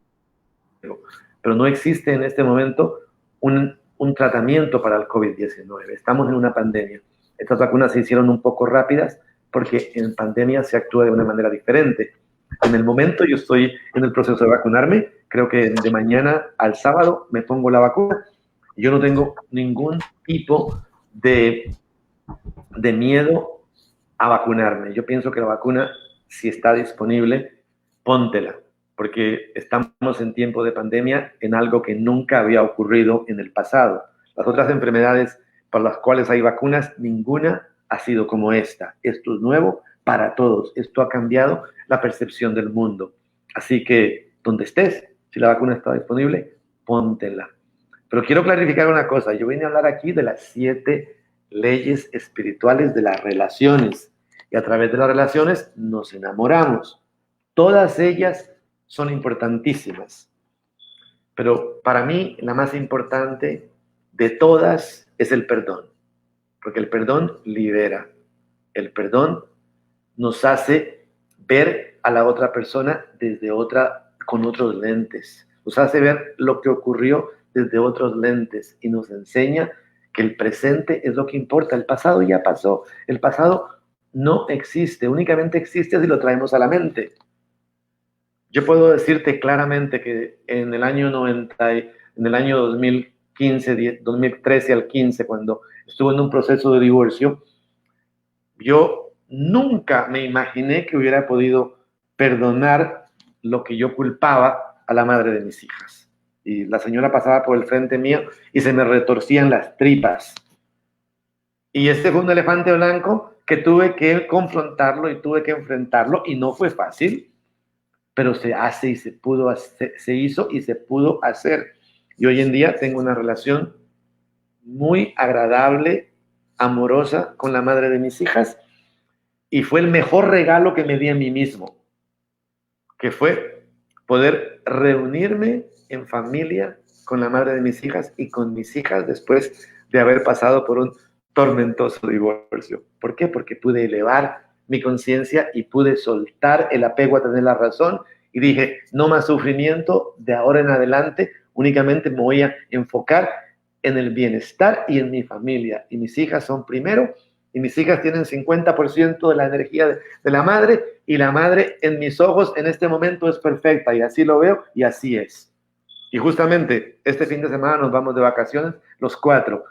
Pero no existe en este momento un tratamiento para el COVID-19. Estamos en una pandemia. Estas vacunas se hicieron un poco rápidas porque en pandemia se actúa de una manera diferente. En el momento yo estoy en el proceso de vacunarme, creo que de mañana al sábado me pongo la vacuna. Yo no tengo ningún tipo de miedo a vacunarme. Yo pienso que la vacuna, si está disponible, póntela, porque estamos en tiempo de pandemia en algo que nunca había ocurrido en el pasado. Las otras enfermedades para las cuales hay vacunas, ninguna ha sido como esta. Esto es nuevo para todos. Esto ha cambiado la percepción del mundo. Así que, donde estés, si la vacuna está disponible, póntela. Pero quiero clarificar una cosa. Yo vine a hablar aquí de las 7 leyes espirituales de las relaciones. Y a través de las relaciones nos enamoramos. Todas ellas son importantísimas. Pero para mí, la más importante de todas es el perdón. Porque el perdón libera. El perdón nos hace ver a la otra persona con otros lentes. Nos hace ver lo que ocurrió desde otros lentes y nos enseña que el presente es lo que importa. El pasado ya pasó. El pasado no existe. Únicamente existe si lo traemos a la mente. Yo puedo decirte claramente que en el año 2015, 2013 al 15, cuando estuve en un proceso de divorcio, yo nunca me imaginé que hubiera podido perdonar lo que yo culpaba a la madre de mis hijas. Y la señora pasaba por el frente mío y se me retorcían las tripas. Y este fue un elefante blanco que tuve que confrontarlo y tuve que enfrentarlo, y no fue fácil, pero se hace y se hizo y se pudo hacer. Y hoy en día tengo una relación muy agradable, amorosa con la madre de mis hijas, y fue el mejor regalo que me di a mí mismo, que fue poder reunirme en familia con la madre de mis hijas y con mis hijas después de haber pasado por un tormentoso divorcio. ¿Por qué? Porque pude elevar mi conciencia y pude soltar el apego a tener la razón y dije, no más sufrimiento, de ahora en adelante únicamente me voy a enfocar en el bienestar y en mi familia. Y mis hijas son primero, y mis hijas tienen 50% de la energía de la madre, y la madre en mis ojos en este momento es perfecta, y así lo veo y así es. Y justamente este fin de semana nos vamos de vacaciones los 4.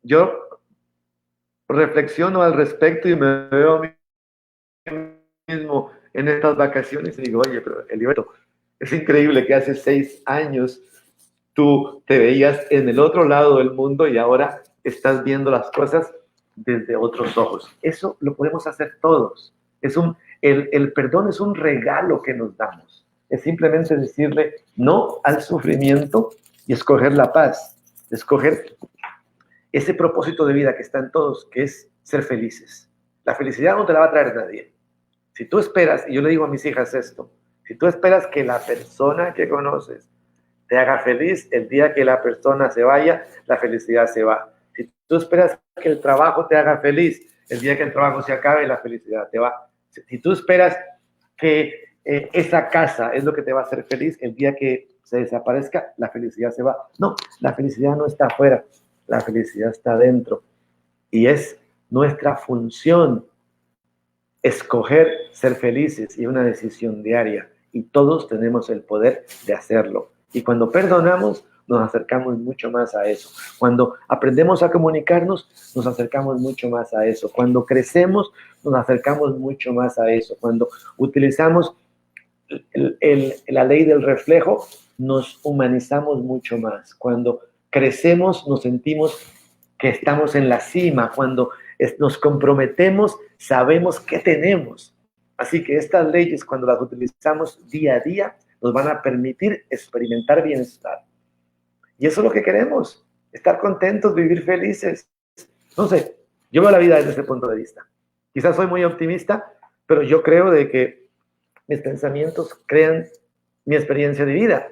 Yo reflexiono al respecto y me veo a mí mismo en estas vacaciones y digo, oye, pero Eliberto, es increíble que hace 6 años tú te veías en el otro lado del mundo y ahora estás viendo las cosas desde otros ojos. Eso lo podemos hacer todos. El perdón es un regalo que nos damos. Es simplemente decirle no al sufrimiento y escoger la paz, escoger ese propósito de vida que está en todos, que es ser felices. La felicidad no te la va a traer nadie. Si tú esperas, y yo le digo a mis hijas esto, si tú esperas que la persona que conoces te haga feliz, el día que la persona se vaya, la felicidad se va. Si tú esperas que el trabajo te haga feliz, el día que el trabajo se acabe, la felicidad te va. Si tú esperas que esa casa es lo que te va a hacer feliz, el día que se desaparezca, la felicidad se va. No, la felicidad no está afuera, la felicidad está dentro. Y es nuestra función escoger ser felices, y una decisión diaria. Y todos tenemos el poder de hacerlo. Y cuando perdonamos, nos acercamos mucho más a eso. Cuando aprendemos a comunicarnos, nos acercamos mucho más a eso. Cuando crecemos, nos acercamos mucho más a eso. Cuando utilizamos la ley del reflejo, nos humanizamos mucho más. Cuando crecemos nos sentimos que estamos en la cima. Cuando nos comprometemos, sabemos qué tenemos. Así que estas leyes, cuando las utilizamos día a día, nos van a permitir experimentar bienestar. Y eso es lo que queremos, estar contentos, vivir felices. No sé, yo veo la vida desde ese punto de vista. Quizás soy muy optimista, pero yo creo de que mis pensamientos crean mi experiencia de vida.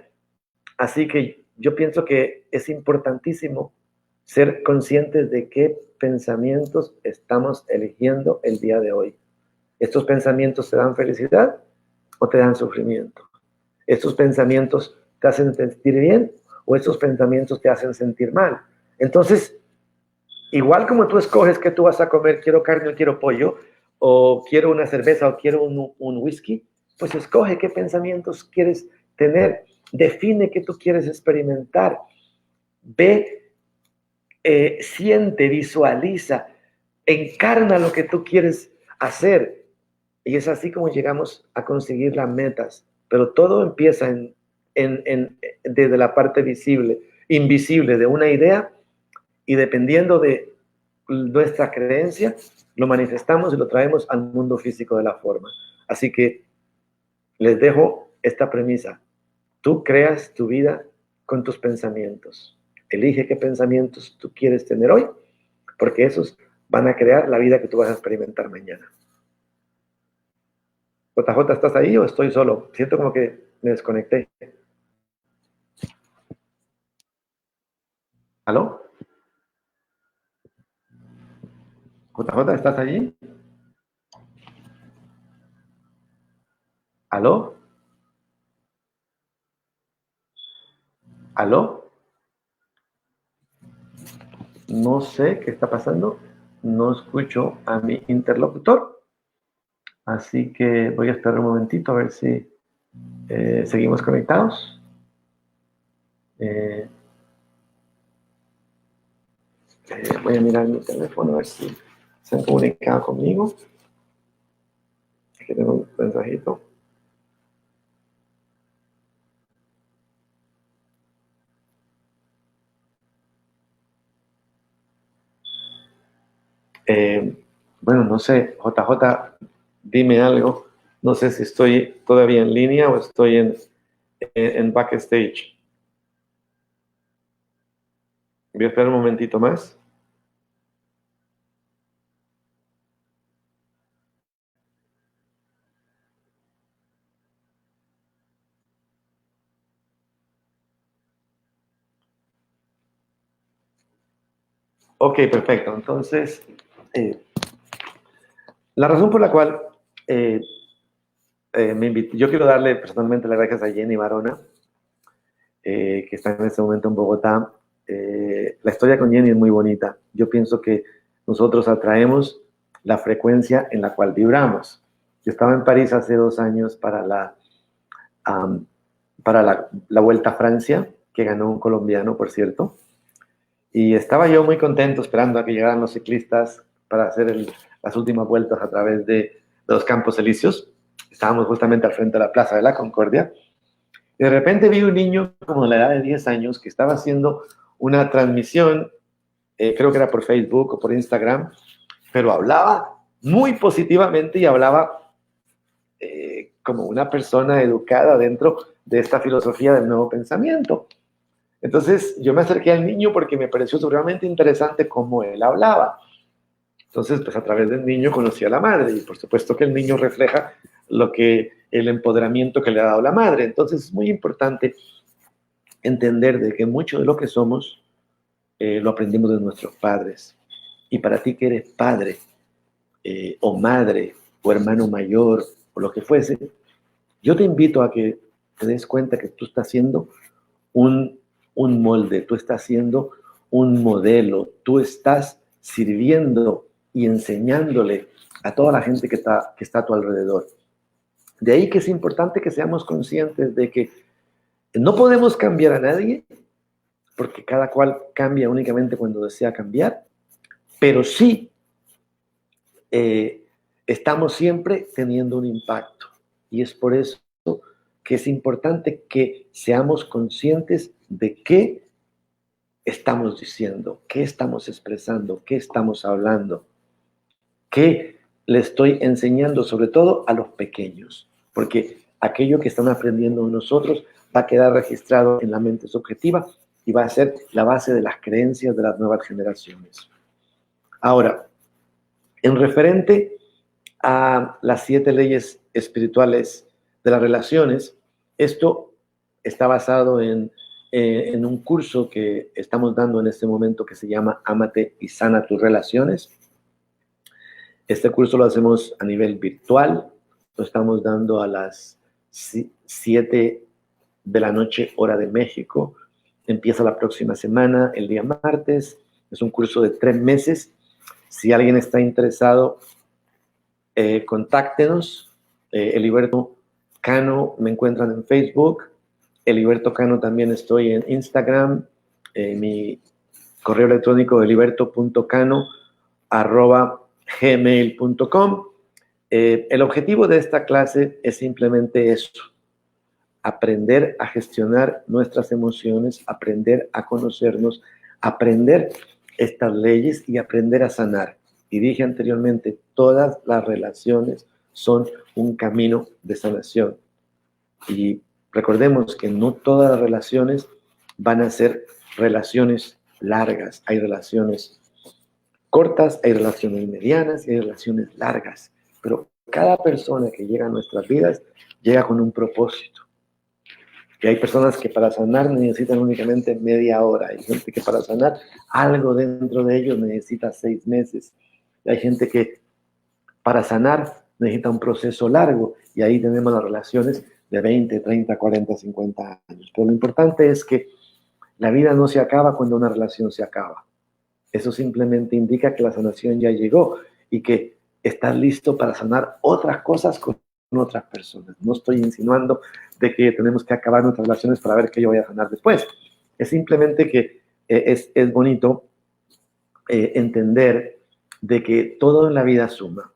Así que yo pienso que es importantísimo ser conscientes de qué pensamientos estamos eligiendo el día de hoy. ¿Estos pensamientos te dan felicidad o te dan sufrimiento? ¿Estos pensamientos te hacen sentir bien o estos pensamientos te hacen sentir mal? Entonces, igual como tú escoges qué tú vas a comer, quiero carne o quiero pollo, o quiero una cerveza o quiero un whisky, pues escoge qué pensamientos quieres tener, define qué tú quieres experimentar, ve, siente, visualiza, encarna lo que tú quieres hacer. Y es así como llegamos a conseguir las metas. Pero todo empieza desde la parte invisible de una idea, y dependiendo de nuestra creencia, lo manifestamos y lo traemos al mundo físico de la forma. Así que les dejo esta premisa. Tú creas tu vida con tus pensamientos. Elige qué pensamientos tú quieres tener hoy, porque esos van a crear la vida que tú vas a experimentar mañana. JJ, ¿estás ahí o estoy solo? Siento como que me desconecté. ¿Aló? JJ, ¿estás allí? ¿Aló? ¿Aló? No sé qué está pasando. No escucho a mi interlocutor. Así que voy a esperar un momentito a ver si seguimos conectados. Voy a mirar mi teléfono a ver si se han comunicado conmigo. Aquí tengo un mensajito. Bueno, no sé, JJ, dime algo. No sé si estoy todavía en línea o estoy en backstage. Voy a esperar un momentito más. Ok, perfecto. Entonces, la razón por la cual me invito, yo quiero darle personalmente las gracias a Jenny Barona, que está en este momento en Bogotá. La historia con Jenny es muy bonita. Yo pienso que nosotros atraemos la frecuencia en la cual vibramos. Yo estaba en París hace 2 años para la Vuelta a Francia, que ganó un colombiano, por cierto. Y estaba yo muy contento esperando a que llegaran los ciclistas para hacer las últimas vueltas a través de los Campos Elíseos. Estábamos justamente al frente de la Plaza de la Concordia. Y de repente vi un niño como de la edad de 10 años que estaba haciendo una transmisión, creo que era por Facebook o por Instagram, pero hablaba muy positivamente y hablaba como una persona educada dentro de esta filosofía del nuevo pensamiento. Entonces yo me acerqué al niño porque me pareció supremamente interesante cómo él hablaba. Entonces, pues a través del niño conocí a la madre, y por supuesto que el niño refleja el empoderamiento que le ha dado la madre. Entonces es muy importante entender de que mucho de lo que somos lo aprendimos de nuestros padres. Y para ti que eres padre o madre o hermano mayor o lo que fuese, yo te invito a que te des cuenta que tú estás haciendo un molde, tú estás haciendo un modelo, tú estás sirviendo y enseñándole a toda la gente que está a tu alrededor. De ahí que es importante que seamos conscientes de que no podemos cambiar a nadie, porque cada cual cambia únicamente cuando desea cambiar, pero sí estamos siempre teniendo un impacto. Y es por eso que es importante que seamos conscientes de qué estamos diciendo, qué estamos expresando, qué estamos hablando, qué le estoy enseñando, sobre todo a los pequeños, porque aquello que están aprendiendo nosotros va a quedar registrado en la mente subjetiva y va a ser la base de las creencias de las nuevas generaciones. Ahora, en referente a las 7 leyes espirituales de las relaciones, esto está basado en un curso que estamos dando en este momento que se llama Ámate y sana tus relaciones. Este curso lo hacemos a nivel virtual, lo estamos dando a las 7 de la noche, hora de México. Empieza la próxima semana, el día martes. Es un curso de 3 meses. Si alguien está interesado, contáctenos. Eliberto Cano, me encuentran en Facebook. Eliberto Cano también estoy en Instagram. Mi correo electrónico eliberto.cano@gmail.com. El objetivo de esta clase es simplemente eso: aprender a gestionar nuestras emociones, aprender a conocernos, aprender estas leyes y aprender a sanar. Y dije anteriormente, todas las relaciones son un camino de sanación. Y recordemos que no todas las relaciones van a ser relaciones largas. Hay relaciones cortas, hay relaciones medianas y hay relaciones largas. Pero cada persona que llega a nuestras vidas llega con un propósito. Y hay personas que para sanar necesitan únicamente media hora. Hay gente que para sanar algo dentro de ellos necesita 6 meses. Y hay gente que para sanar necesita un proceso largo. Y ahí tenemos las relaciones de 20, 30, 40, 50 años. Pero lo importante es que la vida no se acaba cuando una relación se acaba. Eso simplemente indica que la sanación ya llegó y que estás listo para sanar otras cosas con otras personas. No estoy insinuando de que tenemos que acabar nuestras relaciones para ver qué yo voy a sanar después. Es simplemente que es bonito entender de que todo en la vida suma.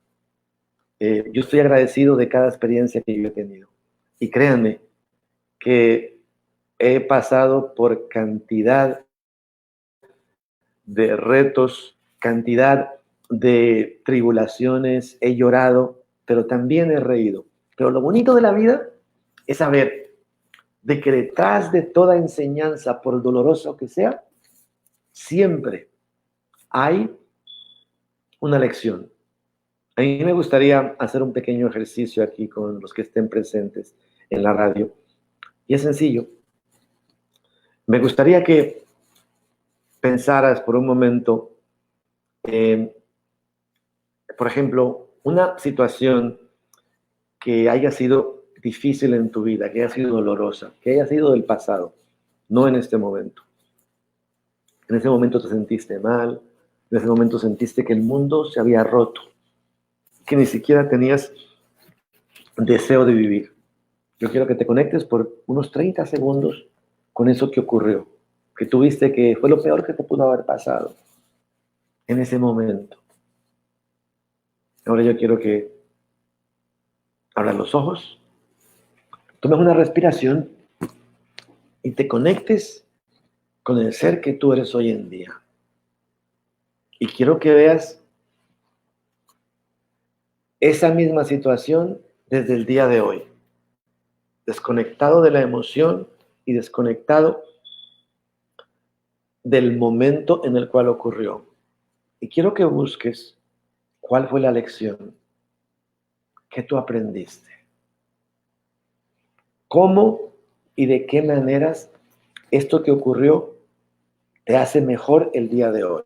Yo estoy agradecido de cada experiencia que yo he tenido. Y créanme que he pasado por cantidad de retos, cantidad de tribulaciones, he llorado, pero también he reído. Pero lo bonito de la vida es saber de que detrás de toda enseñanza, por doloroso que sea, siempre hay una lección. A mí me gustaría hacer un pequeño ejercicio aquí con los que estén presentes en la radio. Y es sencillo. Me gustaría que pensaras por un momento, por ejemplo, una situación que haya sido difícil en tu vida, que haya sido dolorosa, que haya sido del pasado, no en este momento. En ese momento te sentiste mal, en ese momento sentiste que el mundo se había roto, que ni siquiera tenías deseo de vivir. Yo quiero que te conectes por unos 30 segundos con eso que ocurrió, que tuviste, que fue lo peor que te pudo haber pasado en ese momento. Ahora yo quiero que abras los ojos, tomes una respiración y te conectes con el ser que tú eres hoy en día. Y quiero que veas esa misma situación desde el día de hoy, desconectado de la emoción y desconectado del momento en el cual ocurrió. Y quiero que busques cuál fue la lección que tú aprendiste. ¿Cómo y de qué maneras esto que ocurrió te hace mejor el día de hoy?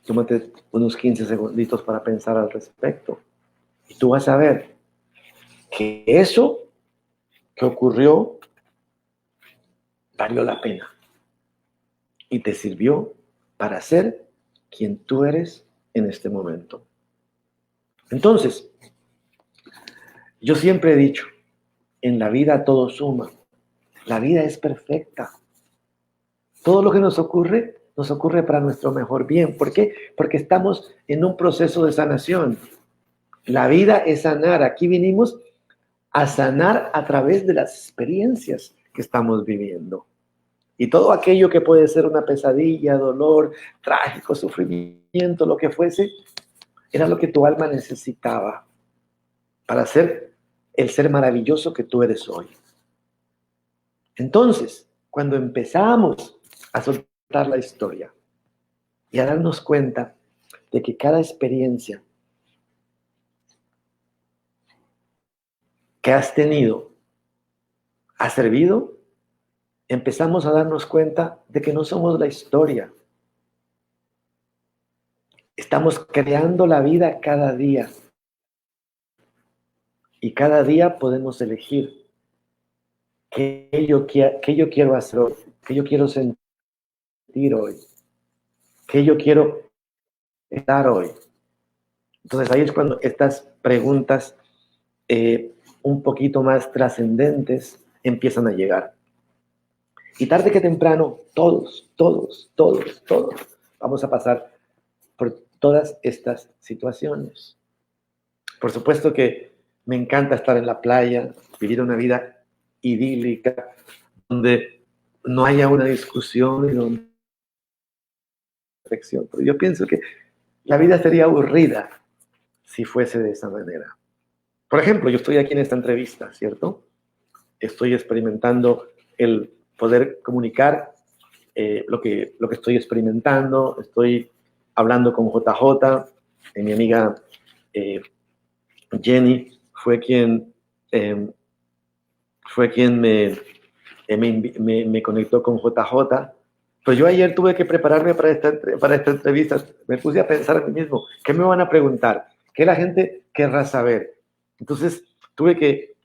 Tómate unos 15 segunditos para pensar al respecto. Y tú vas a ver que eso que ocurrió valió la pena. Y te sirvió para ser quien tú eres en este momento. Entonces, yo siempre he dicho, en la vida todo suma. La vida es perfecta. Todo lo que nos ocurre nos ocurre para nuestro mejor bien. ¿Por qué? Porque estamos en un proceso de sanación. La vida es sanar. Aquí vinimos a sanar a través de las experiencias que estamos viviendo. Y todo aquello que puede ser una pesadilla, dolor, trágico, sufrimiento, lo que fuese, era lo que tu alma necesitaba para ser el ser maravilloso que tú eres hoy. Entonces, cuando empezamos a soltar la historia y a darnos cuenta de que cada experiencia que has tenido ha servido, empezamos a darnos cuenta de que no somos la historia. Estamos creando la vida cada día. Y cada día podemos elegir qué yo quiero hacer hoy, qué yo quiero sentir hoy, qué yo quiero estar hoy. Entonces ahí es cuando estas preguntas un poquito más trascendentes empiezan a llegar. Y tarde que temprano, todos vamos a pasar por todas estas situaciones. Por supuesto que me encanta estar en la playa, vivir una vida idílica, donde no haya una discusión y donde reflexión. Pero yo pienso que la vida sería aburrida si fuese de esa manera. Por ejemplo, yo estoy aquí en esta entrevista, ¿cierto? Estoy experimentando el poder comunicar lo que estoy experimentando. Estoy hablando con JJ, mi amiga Jenny fue quien me conectó con JJ. Pero yo ayer tuve que prepararme para esta entrevista. Me puse a pensar a mí mismo, ¿qué me van a preguntar? ¿Qué la gente querrá saber? Entonces tuve que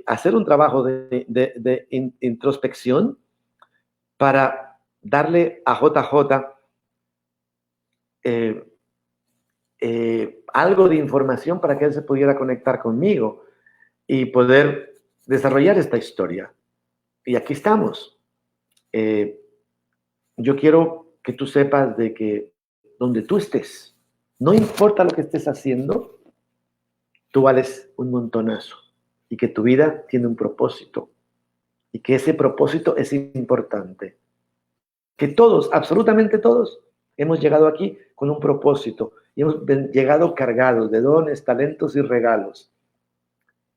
hacer un trabajo de introspección para darle a JJ algo de información para que él se pudiera conectar conmigo y poder desarrollar esta historia. Y aquí estamos. Yo quiero que tú sepas de que donde tú estés, no importa lo que estés haciendo, tú vales un montonazo y que tu vida tiene un propósito y que ese propósito es importante. Que todos, absolutamente todos, hemos llegado aquí con un propósito y hemos llegado cargados de dones, talentos y regalos.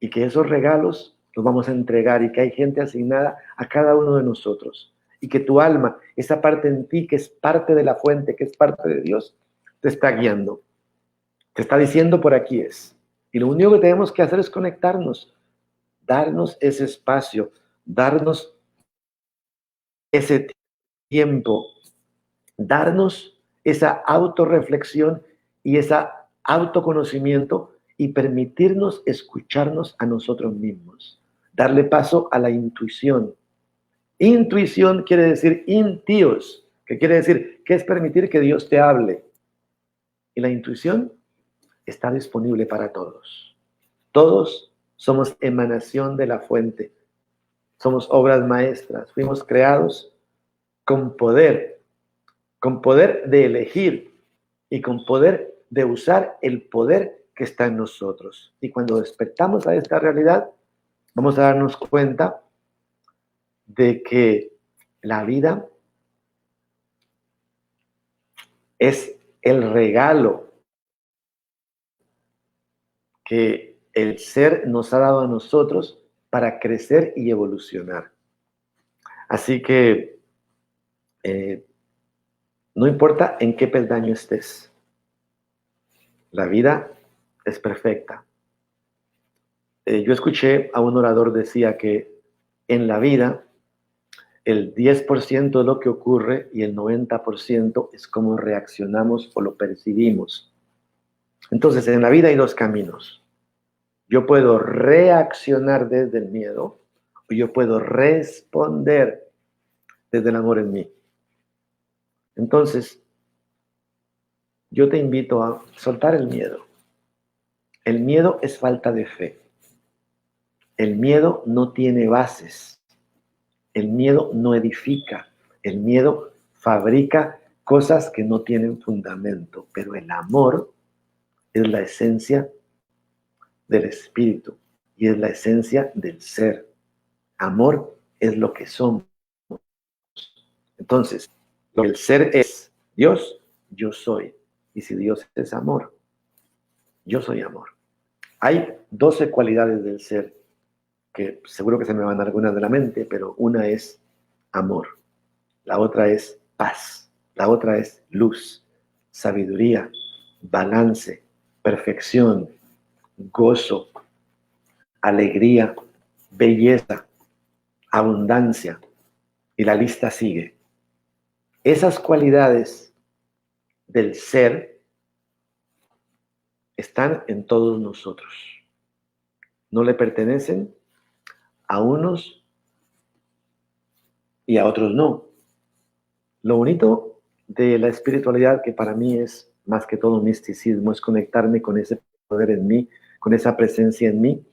Y que esos regalos los vamos a entregar y que hay gente asignada a cada uno de nosotros. Y que tu alma, esa parte en ti que es parte de la fuente, que es parte de Dios, te está guiando. Te está diciendo por aquí es. Y lo único que tenemos que hacer es conectarnos, darnos ese espacio, darnos ese tiempo, darnos esa autorreflexión y ese autoconocimiento y permitirnos escucharnos a nosotros mismos. Darle paso a la intuición. Intuición quiere decir intios, que quiere decir que es permitir que Dios te hable. Y la intuición está disponible para todos. Todos somos emanación de la fuente. Somos obras maestras. Fuimos creados con poder de elegir y con poder de usar el poder que está en nosotros. Y cuando despertamos a esta realidad, vamos a darnos cuenta de que la vida es el regalo que el ser nos ha dado a nosotros para crecer y evolucionar. Así que no importa en qué peldaño estés, la vida es perfecta. Yo escuché a un orador decía que en la vida el 10% de lo que ocurre y el 90% es cómo reaccionamos o lo percibimos. Entonces, en la vida hay dos caminos. Yo puedo reaccionar desde el miedo o yo puedo responder desde el amor en mí. Entonces, yo te invito a soltar el miedo. El miedo es falta de fe. El miedo no tiene bases. El miedo no edifica. El miedo fabrica cosas que no tienen fundamento, pero el amor es la esencia del espíritu y es la esencia del ser. Amor es lo que somos. Entonces, lo que el ser es Dios, yo soy. Y si Dios es amor, yo soy amor. Hay 12 cualidades del ser que seguro que se me van algunas de la mente, pero una es amor, la otra es paz, la otra es luz, sabiduría, balance, perfección, gozo, alegría, belleza, abundancia, y la lista sigue. Esas cualidades del ser están en todos nosotros. No le pertenecen a unos y a otros no. Lo bonito de la espiritualidad, que para mí es más que todo misticismo, es conectarme con ese poder en mí, con esa presencia en mí,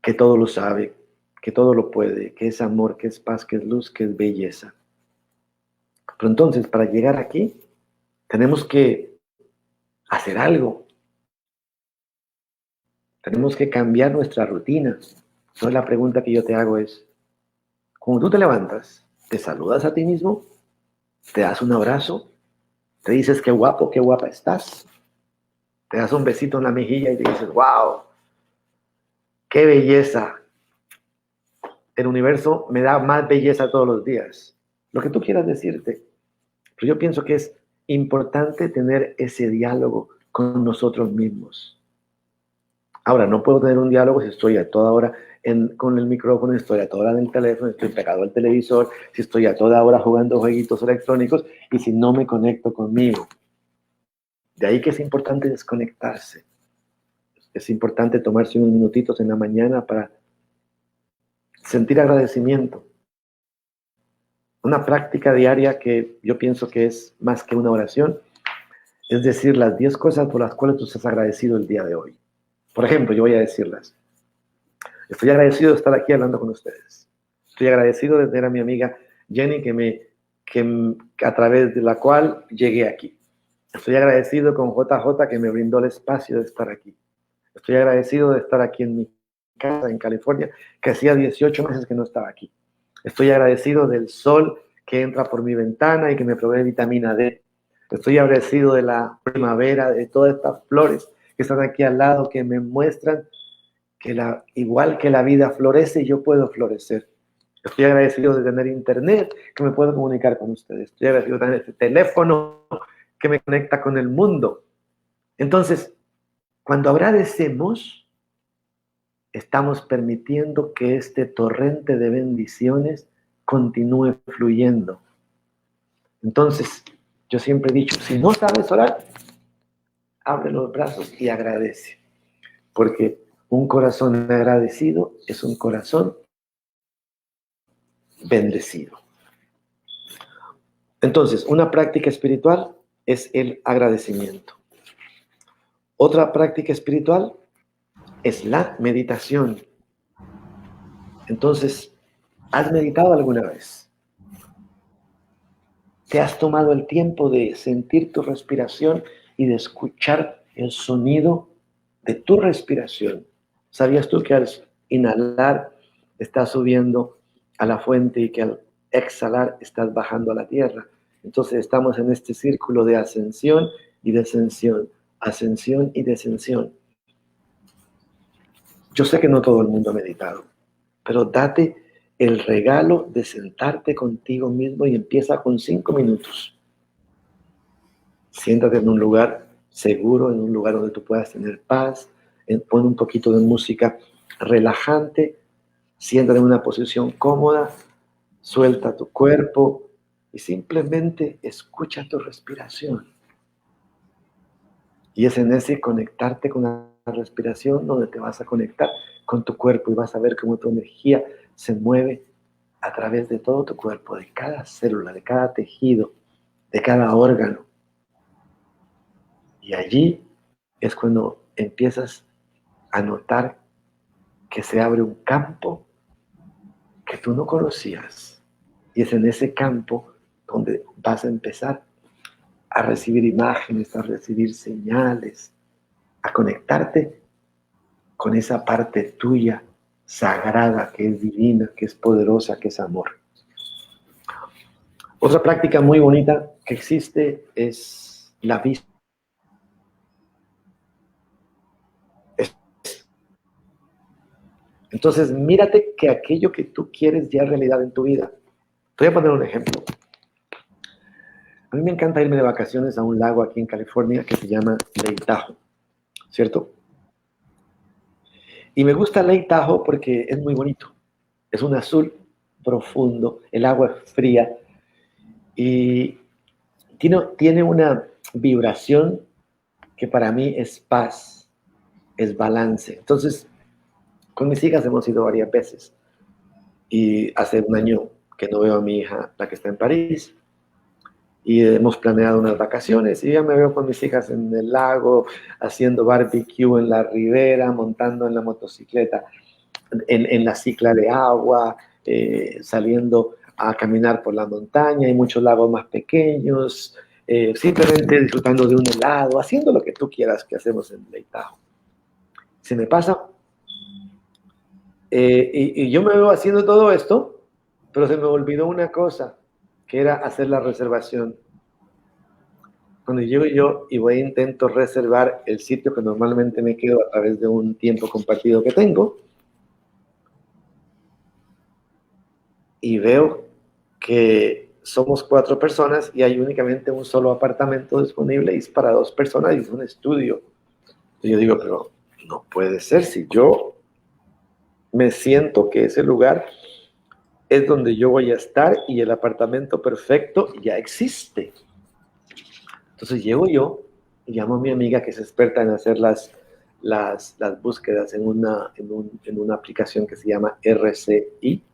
que todo lo sabe, que todo lo puede, que es amor, que es paz, que es luz, que es belleza. Pero entonces, para llegar aquí, tenemos que hacer algo. Tenemos que cambiar nuestra rutina. Entonces, la pregunta que yo te hago es, cuando tú te levantas, te saludas a ti mismo, te das un abrazo, te dices qué guapo, qué guapa estás, te das un besito en la mejilla y te dices, wow, qué belleza. El universo me da más belleza todos los días. Lo que tú quieras decirte. Pero yo pienso que es importante tener ese diálogo con nosotros mismos. Ahora, no puedo tener un diálogo si estoy a toda hora con el micrófono, estoy a toda hora en el teléfono, estoy pegado al televisor, si estoy a toda hora jugando jueguitos electrónicos y si no me conecto conmigo. De ahí que es importante desconectarse. Es importante tomarse unos minutitos en la mañana para sentir agradecimiento. Una práctica diaria que yo pienso que es más que una oración, es decir, las 10 cosas por las cuales tú estás agradecido el día de hoy. Por ejemplo, yo voy a decirlas. Estoy agradecido de estar aquí hablando con ustedes. Estoy agradecido de tener a mi amiga Jenny a través de la cual llegué aquí. Estoy agradecido con JJ que me brindó el espacio de estar aquí. Estoy agradecido de estar aquí en mi casa en California, que hacía 18 meses que no estaba aquí. Estoy agradecido del sol que entra por mi ventana y que me provee vitamina D. Estoy agradecido de la primavera, de todas estas flores que están aquí al lado, que me muestran que igual que la vida florece, yo puedo florecer. Estoy agradecido de tener internet, que me puedo comunicar con ustedes. Estoy agradecido de tener este teléfono que me conecta con el mundo. Entonces, cuando agradecemos, estamos permitiendo que este torrente de bendiciones continúe fluyendo. Entonces, yo siempre he dicho, si no sabes orar, abre los brazos y agradece. Porque un corazón agradecido es un corazón bendecido. Entonces, una práctica espiritual es el agradecimiento. Otra práctica espiritual es la meditación. Entonces, ¿has meditado alguna vez? ¿Te has tomado el tiempo de sentir tu respiración y de escuchar el sonido de tu respiración? ¿Sabías tú que al inhalar estás subiendo a la fuente y que al exhalar estás bajando a la tierra? Entonces estamos en este círculo de ascensión y descensión, ascensión y descensión. Yo sé que no todo el mundo ha meditado, pero date el regalo de sentarte contigo mismo y empieza con 5 minutos. Siéntate en un lugar seguro, en un lugar donde tú puedas tener paz, pon un poquito de música relajante, siéntate en una posición cómoda, suelta tu cuerpo y simplemente escucha tu respiración. Y es en ese conectarte con la respiración donde te vas a conectar con tu cuerpo y vas a ver cómo tu energía se mueve a través de todo tu cuerpo, de cada célula, de cada tejido, de cada órgano. Y allí es cuando empiezas a notar que se abre un campo que tú no conocías Y es en ese campo donde vas a empezar a recibir imágenes, a recibir señales, a conectarte con esa parte tuya sagrada, que es divina, que es poderosa, que es amor. Otra práctica muy bonita que existe es la vista. Entonces, mírate que aquello que tú quieres ya es realidad en tu vida. Te voy a poner un ejemplo. A mí me encanta irme de vacaciones a un lago aquí en California que se llama Lake Tahoe, ¿cierto? Y me gusta Lake Tahoe porque es muy bonito. Es un azul profundo, el agua es fría y tiene una vibración que para mí es paz, es balance. Entonces, con mis hijas hemos ido varias veces y hace un año que no veo a mi hija, la que está en París, y hemos planeado unas vacaciones y ya me veo con mis hijas en el lago, haciendo barbecue en la ribera, montando en la motocicleta, en la cicla de agua, saliendo a caminar por la montaña. Hay muchos lagos más pequeños, simplemente disfrutando de un helado, haciendo lo que tú quieras que hacemos en Lake Tahoe. Se me pasa, y yo me veo haciendo todo esto, pero se me olvidó una cosa, que era hacer la reservación. Cuando llego yo y voy a intento reservar el sitio que normalmente me quedo a través de un tiempo compartido que tengo, y veo que somos 4 personas y hay únicamente un solo apartamento disponible y es para 2 personas y es un estudio. Y yo digo, pero no puede ser, si yo me siento que ese lugar es donde yo voy a estar y el apartamento perfecto ya existe. Entonces llego yo y llamo a mi amiga que es experta en hacer las búsquedas en una aplicación que se llama RCI.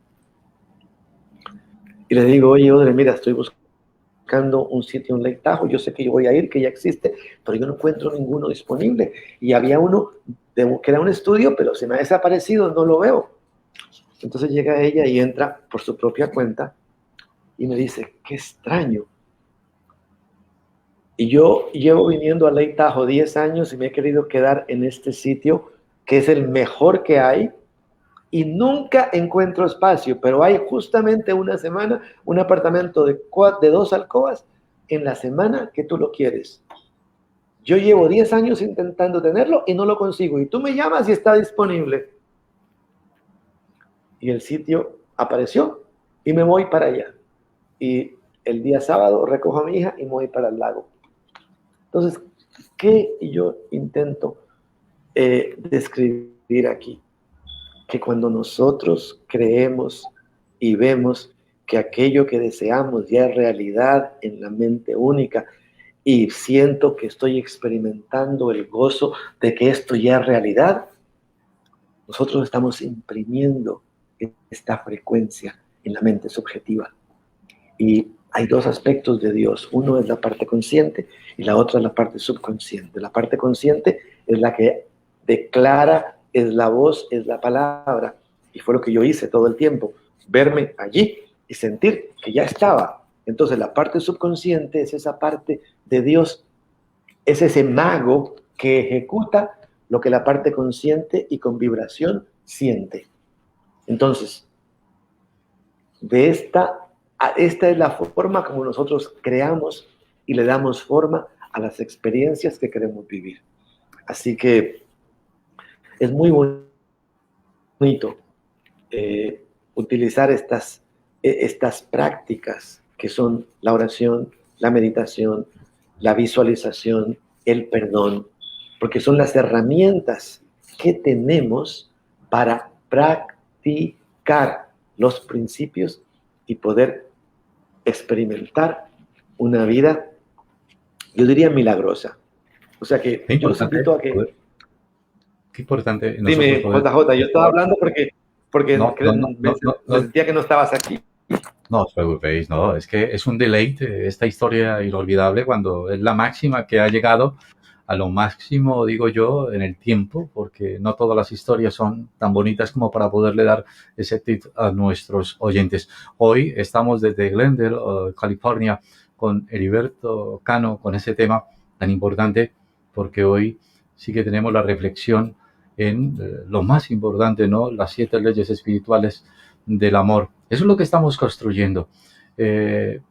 Y le digo, oye, Audrey, mira, estoy buscando un sitio en Lake Tahoe, yo sé que yo voy a ir, que ya existe, pero yo no encuentro ninguno disponible. Y había uno que era un estudio, pero se me ha desaparecido, no lo veo. Entonces llega ella y entra por su propia cuenta y me dice, qué extraño. Y yo llevo viniendo a Lake Tahoe 10 años y me he querido quedar en este sitio, que es el mejor que hay, y nunca encuentro espacio, pero hay justamente una semana, un apartamento de 2 alcobas en la semana que tú lo quieres. Yo llevo 10 años intentando tenerlo y no lo consigo, y tú me llamas y está disponible. Y el sitio apareció y me voy para allá. Y el día sábado recojo a mi hija y me voy para el lago. Entonces, ¿qué yo intento describir aquí? Que cuando nosotros creemos y vemos que aquello que deseamos ya es realidad en la mente única y siento que estoy experimentando el gozo de que esto ya es realidad, nosotros estamos imprimiendo esta frecuencia en la mente subjetiva. Y hay 2 aspectos de Dios. Uno es la parte consciente y la otra es la parte subconsciente. La parte consciente es la que declara, es la voz, es la palabra. Y fue lo que yo hice todo el tiempo, verme allí y sentir que ya estaba. Entonces la parte subconsciente es esa parte de Dios, es ese mago que ejecuta lo que la parte consciente y con vibración siente. Entonces, esta es la forma como nosotros creamos y le damos forma a las experiencias que queremos vivir. Así que es muy bonito utilizar estas prácticas que son la oración, la meditación, la visualización, el perdón, porque son las herramientas que tenemos para practicar los principios y poder experimentar una vida, yo diría, milagrosa. O sea que yo los invito a que... Qué importante. Dime, JJ, yo estaba hablando porque sentía que no estabas aquí. No os preocupéis, no, es que es un deleite esta historia inolvidable cuando es la máxima que ha llegado a lo máximo, digo yo, en el tiempo, porque no todas las historias son tan bonitas como para poderle dar ese tip a nuestros oyentes. Hoy estamos desde Glendale, California, con Heriberto Cano, con ese tema tan importante, porque hoy sí que tenemos la reflexión en lo más importante, ¿no? Las 7 leyes espirituales del amor. Eso es lo que estamos construyendo.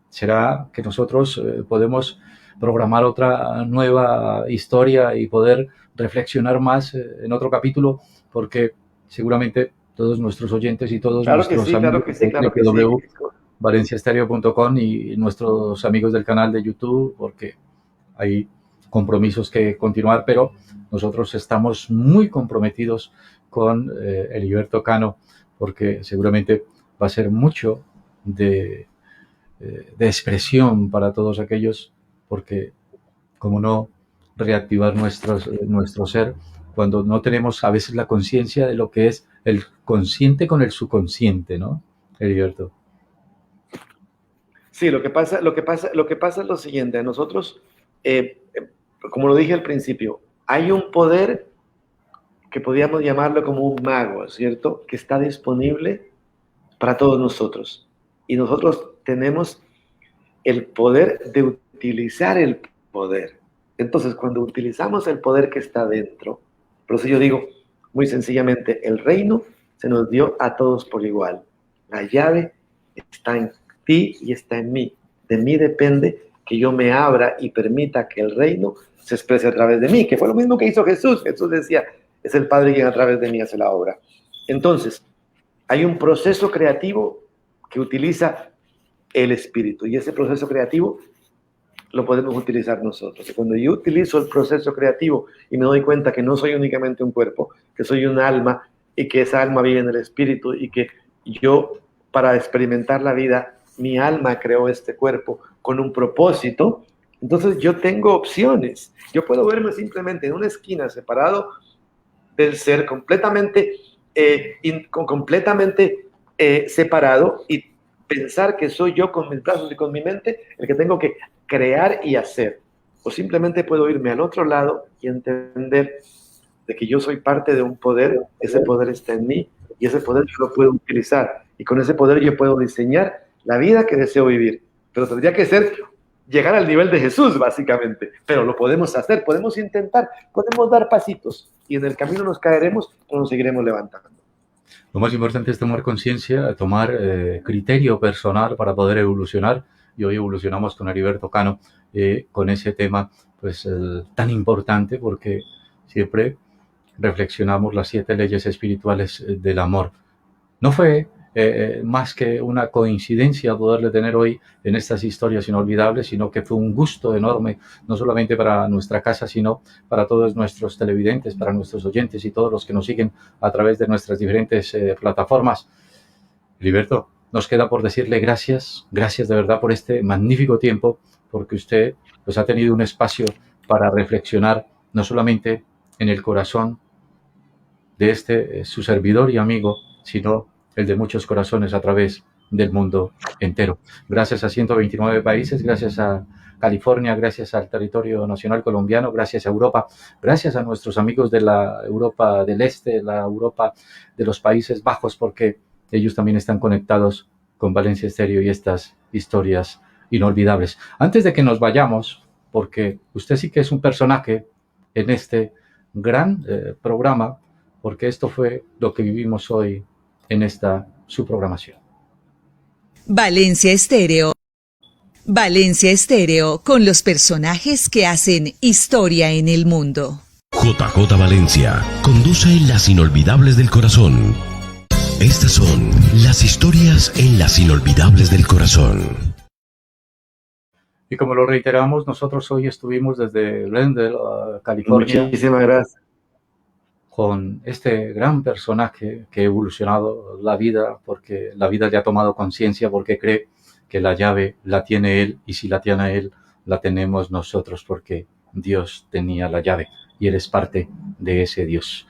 Será que nosotros podemos programar otra nueva historia y poder reflexionar más en otro capítulo, porque seguramente todos nuestros oyentes y todos nuestros amigos de www.valenciastereo.com y nuestros amigos del canal de YouTube, porque hay compromisos que continuar, pero nosotros estamos muy comprometidos con Heriberto Cano, porque seguramente va a ser mucho de expresión para todos aquellos, porque como no reactivar nuestro ser cuando no tenemos a veces la conciencia de lo que es el consciente con el subconsciente, ¿no, Heriberto? Sí, lo que pasa es lo siguiente. Nosotros, como lo dije al principio, hay un poder que podríamos llamarlo como un mago, ¿cierto? Que está disponible para todos nosotros. Y nosotros tenemos el poder de utilizar el poder. Entonces, cuando utilizamos el poder que está dentro, por eso yo digo, muy sencillamente, el reino se nos dio a todos por igual. La llave está en ti y está en mí. De mí depende que yo me abra y permita que el reino se exprese a través de mí, que fue lo mismo que hizo Jesús. Jesús decía, es el Padre quien a través de mí hace la obra. Entonces, hay un proceso creativo que utiliza el espíritu, y ese proceso creativo lo podemos utilizar nosotros. Y cuando yo utilizo el proceso creativo y me doy cuenta que no soy únicamente un cuerpo, que soy un alma, y que esa alma vive en el espíritu, y que yo, para experimentar la vida, mi alma creó este cuerpo con un propósito, entonces yo tengo opciones. Yo puedo verme simplemente en una esquina, separado del ser, completamente separado, y pensar que soy yo con mis brazos y con mi mente el que tengo que crear y hacer. O simplemente puedo irme al otro lado y entender de que yo soy parte de un poder, ese poder está en mí y ese poder yo lo puedo utilizar, y con ese poder yo puedo diseñar la vida que deseo vivir. Pero tendría que ser llegar al nivel de Jesús, básicamente. Pero lo podemos hacer, podemos intentar, podemos dar pasitos, y en el camino nos caeremos o nos seguiremos levantando. Lo más importante es tomar conciencia, tomar criterio personal para poder evolucionar. Y hoy evolucionamos con Heriberto Cano, con ese tema pues tan importante, porque siempre reflexionamos las 7 leyes espirituales del amor. No fue más que una coincidencia poderle tener hoy en estas historias inolvidables, sino que fue un gusto enorme, no solamente para nuestra casa, sino para todos nuestros televidentes, para nuestros oyentes y todos los que nos siguen a través de nuestras diferentes plataformas. Heriberto, nos queda por decirle gracias de verdad por este magnífico tiempo, porque usted pues ha tenido un espacio para reflexionar no solamente en el corazón de este su servidor y amigo, sino el de muchos corazones a través del mundo entero. Gracias a 129 países, gracias a California, gracias al territorio nacional colombiano, gracias a Europa, gracias a nuestros amigos de la Europa del Este, la Europa de los Países Bajos, porque ellos también están conectados con Valencia Estéreo y estas historias inolvidables. Antes de que nos vayamos, porque usted sí que es un personaje en este gran programa, porque esto fue lo que vivimos hoy en esta su programación. Valencia Estéreo. Valencia Estéreo, con los personajes que hacen historia en el mundo. JJ Valencia conduce Las Inolvidables del Corazón. Estas son las historias en Las Inolvidables del Corazón. Y como lo reiteramos, nosotros hoy estuvimos desde Glendale, California. Muchísimas gracias. Con este gran personaje que ha evolucionado la vida, porque la vida le ha tomado conciencia, porque cree que la llave la tiene él, y si la tiene él, la tenemos nosotros, porque Dios tenía la llave y él es parte de ese Dios.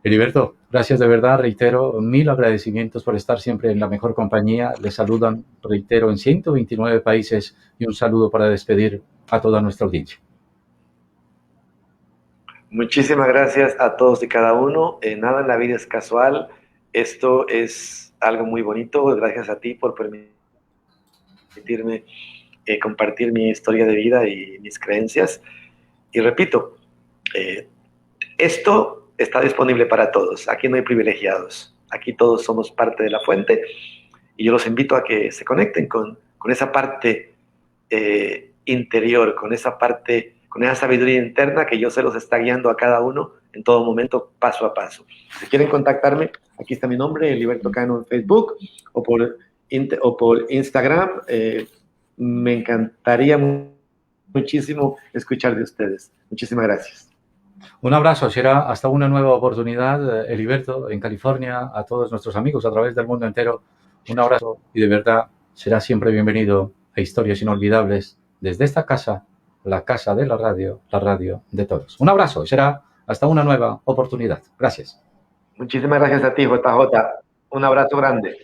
Heriberto, gracias de verdad, reitero, 1000 agradecimientos por estar siempre en la mejor compañía. Les saludan, reitero, en 129 países, y un saludo para despedir a toda nuestra audiencia. Muchísimas gracias a todos y cada uno. Nada en la vida es casual. Esto es algo muy bonito. Gracias a ti por permitirme compartir mi historia de vida y mis creencias. Y repito, esto está disponible para todos. Aquí no hay privilegiados. Aquí todos somos parte de la fuente. Y yo los invito a que se conecten con esa parte interior, con esa parte, con esa sabiduría interna que yo se los está guiando a cada uno en todo momento, paso a paso. Si quieren contactarme, aquí está mi nombre, Heriberto Cano en Facebook o por Instagram. Me encantaría muchísimo escuchar de ustedes. Muchísimas gracias. Un abrazo, será hasta una nueva oportunidad, Heriberto, en California, a todos nuestros amigos a través del mundo entero. Un abrazo y de verdad será siempre bienvenido a Historias Inolvidables desde esta casa, la casa de la radio de todos. Un abrazo y será hasta una nueva oportunidad. Gracias. Muchísimas gracias a ti, JJ. Un abrazo grande.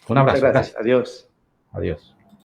Un abrazo. Muchas gracias. Adiós. Adiós.